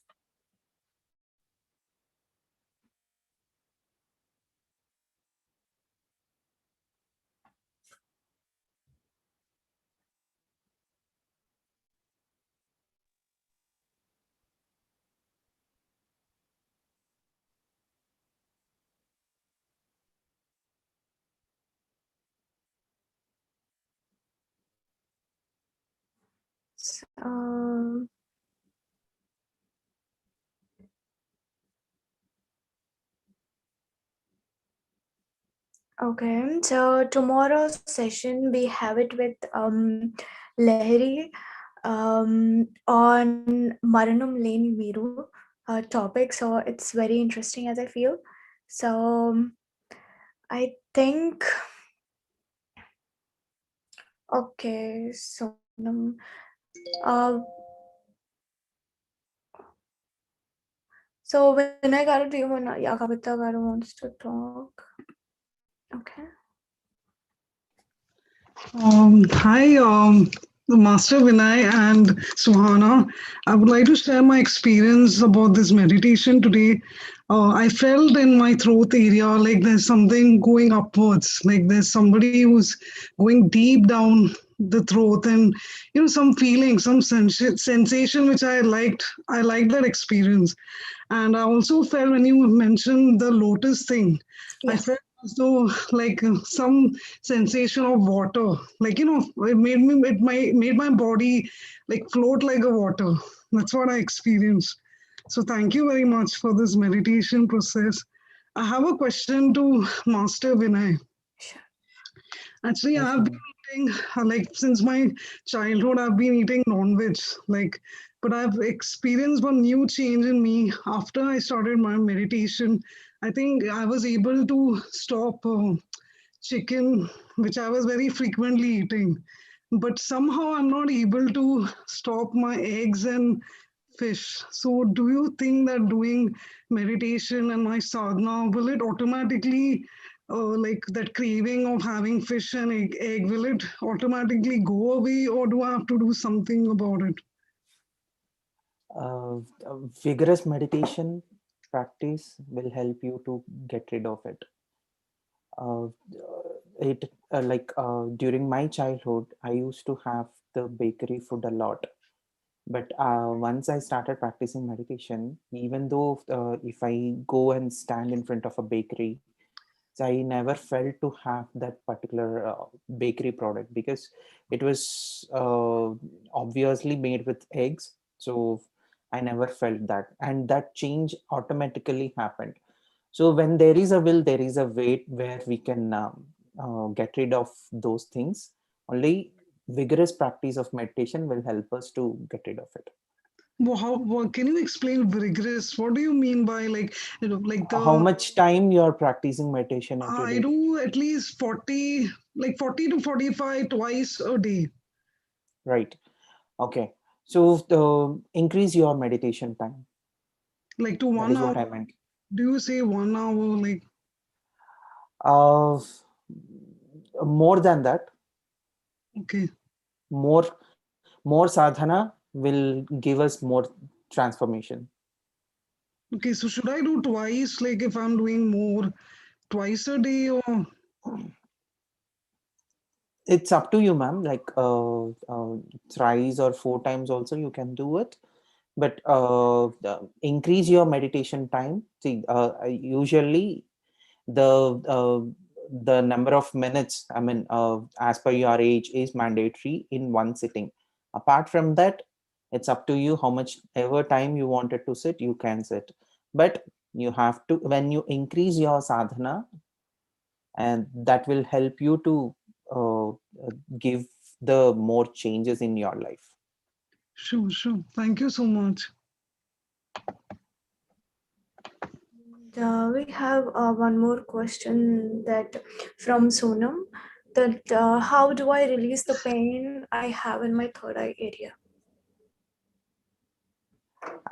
So, okay, so tomorrow's session we have it with Lahiri on Maranam Lane Miru topic. So it's very interesting as I feel. So I think okay, Sonam. Uh, so Vinay Garu, do you wanna? Yeah, Kavita Garu wants to talk. Okay. Hi, Master Vinay and Sohana. I would like to share my experience about this meditation today. I felt in my throat area like there's something going upwards, like there's somebody who's going deep down the throat, and some feeling, some sensation which I liked that experience. And I also felt when you mentioned the lotus thing, I Yeah. felt as though like some sensation of water, like it made my body like float like a water. That's what I experienced. So thank you very much for this meditation process. I have a question to Master Vinay. Sure. Actually, Yes, I've ma'am. been eating like since my childhood. I've been eating non-veg, like, but I've experienced one new change in me after I started my meditation. I think I was able to stop chicken, which I was very frequently eating, but somehow I'm not able to stop my eggs and fish. So, do you think that doing meditation and my sadhana will it automatically, like that craving of having fish and egg, will it automatically go away, or do I have to do something about it? Vigorous meditation practice will help you to get rid of it. Uh, it like during my childhood, I used to have the bakery food a lot. But once I started practicing meditation, even though if I go and stand in front of a bakery, so I never felt to have that particular bakery product because it was obviously made with eggs. So I never felt that, and that change automatically happened. So when there is a will, there is a way where we can get rid of those things. Only vigorous practice of meditation will help us to get rid of it. Well, can you explain rigorous? What do you mean by like, like How the much time you are practicing meditation every I day? do at least 40, like 40 to 45 twice a day, Right. Okay. So increase your meditation time. like to That one is hour. what I meant. Do you say 1 hour? Like, Uh, More than that, okay. more more sadhana will give us more transformation. Okay, so should I do twice? Like if I'm doing more twice a day or It's up to you, ma'am. Like thrice or four times also you can do it, but increase your meditation time. See, usually the uh, the number of minutes, I mean, as per your age, is mandatory in one sitting. Apart from that, it's up to you how much ever time you wanted to sit, you can sit. But you have to, when you increase your sadhana, and that will help you to give the more changes in your life. sure, sure. Thank you so much. We have one more question that from Sonam, that how do I release the pain I have in my third eye area?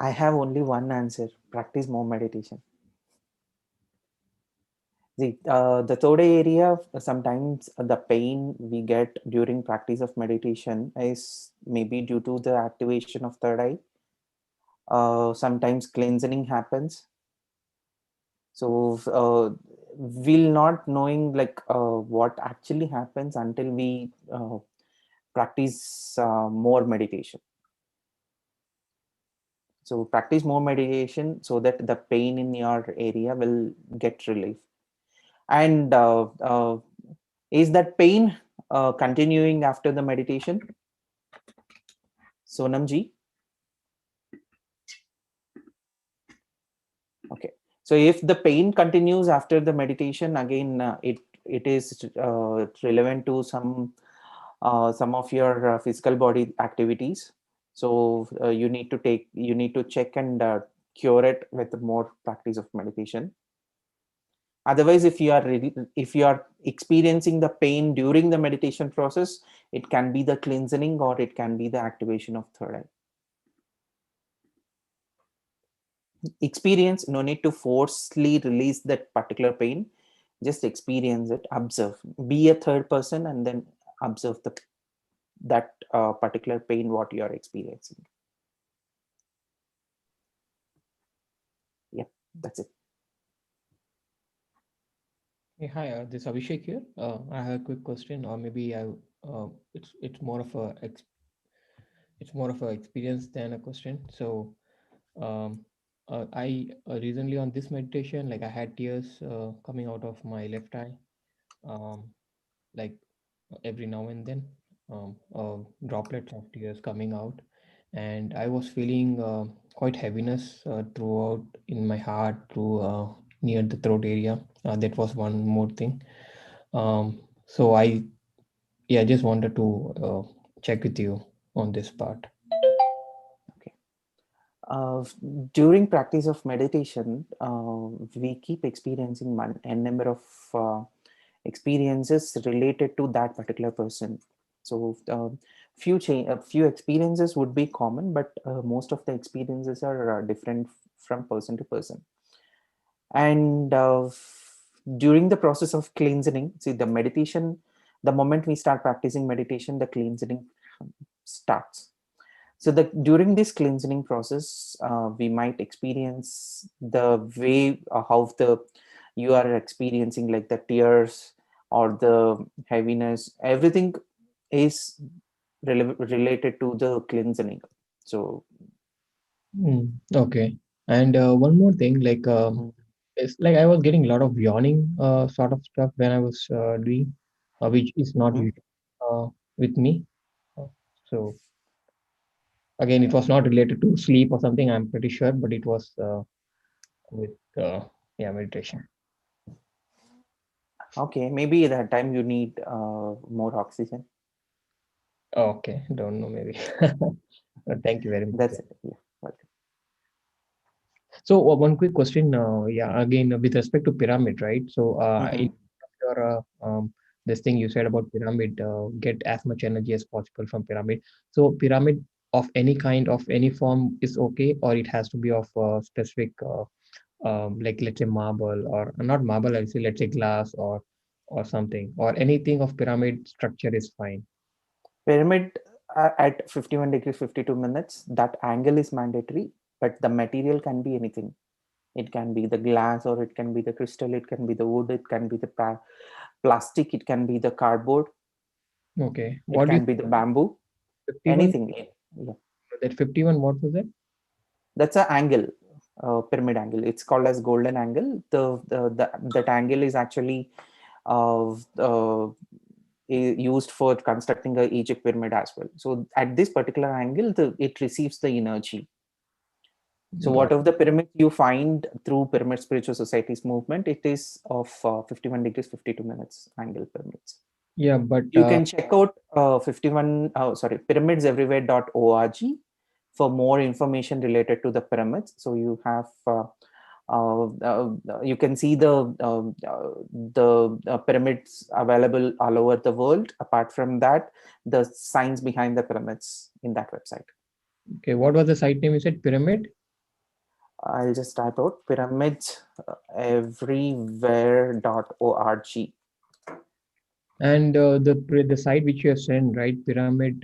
I have only one answer: practice more meditation. The third eye area, sometimes the pain we get during practice of meditation is maybe due to the activation of third eye. Sometimes cleansing happens. So we'll not knowing like what actually happens until we practice more meditation. So practice more meditation so that the pain in your area will get relief. And is that pain continuing after the meditation, Sonamji? Okay. So if the pain continues after the meditation, again, it is relevant to some of your physical body activities. So you need to check and cure it with more practice of meditation. Otherwise, if you are experiencing the pain during the meditation process, it can be the cleansing or it can be the activation of third eye. Experience, no need to forcefully release that particular pain. Just experience it, observe, be a third person, and then observe that particular pain what you are experiencing. Yep, that's it. Hey, hi, this is Abhishek here. I have a quick question, or maybe I it's more of a it's more of a experience than a question. So um, I recently on this meditation, like I had tears coming out of my left eye, um, like every now and then, droplets of tears coming out, and I was feeling quite heaviness throughout in my heart, through near the throat area. That was one more thing. So I yeah, I just wanted to check with you on this part. Okay. Uh, During practice of meditation, we keep experiencing a number of uh, experiences related to that particular person. So a few experiences would be common, but most of the experiences are different from person to person. And during the process of cleansing, see the meditation, the moment we start practicing meditation, the cleansing starts. So that during this cleansing process, we might experience the way how the you are experiencing, like the tears or the heaviness. Everything is related to the cleansing. So Okay. And one more thing, like mm, it's like I was getting a lot of yawning sort of stuff when I was doing, which is not mhm. usual with me. Uh, So again, it was not related to sleep or something, I'm pretty sure, but it was with yeah, meditation. Okay, maybe that time you need more oxygen. Okay, don't know, maybe. Thank you very much. That's it. Yeah. Welcome. So one quick question, yeah, again with respect to pyramid, right? So in Mhm. your this thing you said about pyramid, get as much energy as possible from pyramid. So pyramid of any kind, of any form is okay, or it has to be of specific, like let's say marble, or not marble, I'll say let's say glass, or something, or anything of pyramid structure is fine. Pyramid at 51 degrees 52 minutes, that angle is mandatory, but the material can be anything. It can be the glass, or it can be the crystal, it can be the wood, it can be the plastic, it can be the cardboard, Okay, it what do you can be the bamboo, 51? anything. Yeah. That 51, what was that? That's an angle, pyramid angle. It's called as golden angle. That angle is actually uh, uh, used for constructing a Egypt pyramid as well. So at this particular angle, it receives the energy. So Got whatever the pyramids you find through Pyramid Spiritual Society's movement, it is of 51 degrees 52 minutes angle pyramids. yeah, but You can check out 51 sorry pyramidseverywhere.org for more information related to the pyramids. So you have you can see the pyramids available all over the world. Apart from that, the science behind the pyramids in that website. okay, what was the site name you said? Pyramid? I'll just type out pyramids everywhere.org. And the site which you have sent, right? Pyramid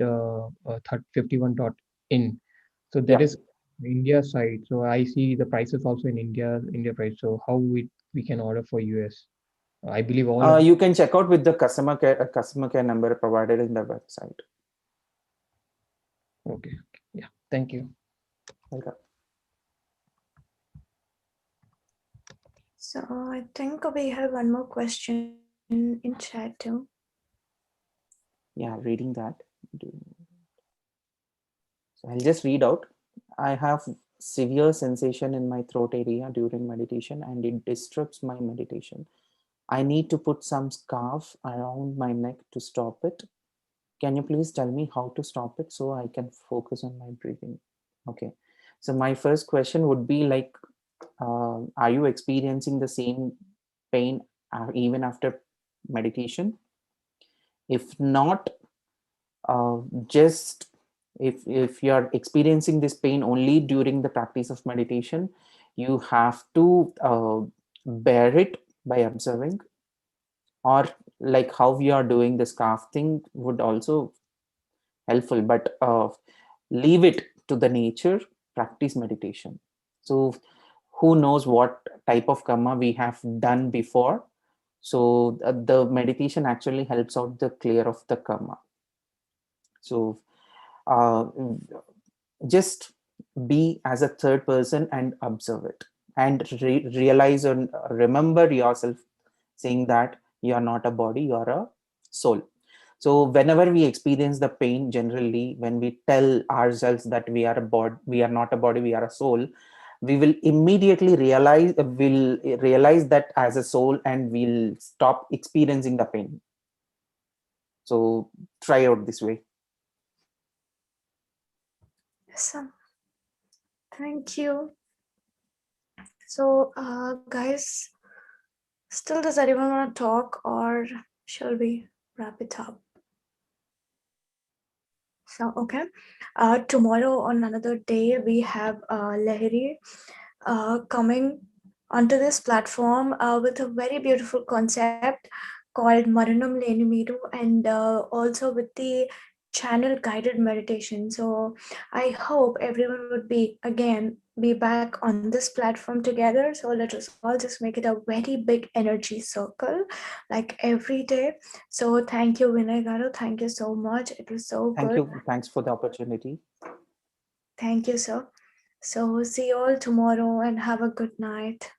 51 dot in. So that Yeah. is India site. So I see the prices also in India price. So how we can order for US? I believe all of You can check out with the customer care number provided in the website. okay. Yeah. Thank you. Welcome. So I think we have one more question in chat too. Yeah, reading that. So I'll just read out. I have severe sensation in my throat area during meditation and it disrupts my meditation. I need to put some scarf around my neck to stop it. Can you please tell me how to stop it so I can focus on my breathing? Okay. So my first question would be like, are you experiencing the same pain even after meditation? If not, just if you are experiencing this pain only during the practice of meditation, you have to bear it by observing, or like how we are doing the scarf thing would also helpful, but leave it to the nature, practice meditation. So who knows what type of karma we have done before, so the meditation actually helps out the clear of the karma. So uh, just be as a third person and observe it, and realize and remember yourself saying that you are not a body, you are a soul. So whenever we experience the pain, generally when we tell ourselves that we are a body, we are not a body, we are a soul, we will immediately realize that as a soul, and we'll stop experiencing the pain. So try out this way. So, thank you. So, guys, still does anyone want to talk, or shall we wrap it up? So, okay. Tomorrow on another day, we have Lahiri coming onto this platform with a very beautiful concept called Maranam Lenimiru, and also with the channel guided meditation. So I hope everyone would be again be back on this platform together. So let us all just make it a very big energy circle like every day. So thank you, Vinay Garu. Thank you so much. It was so Thank good. you. Thanks for the opportunity. Thank you, sir. So see you all tomorrow and have a good night.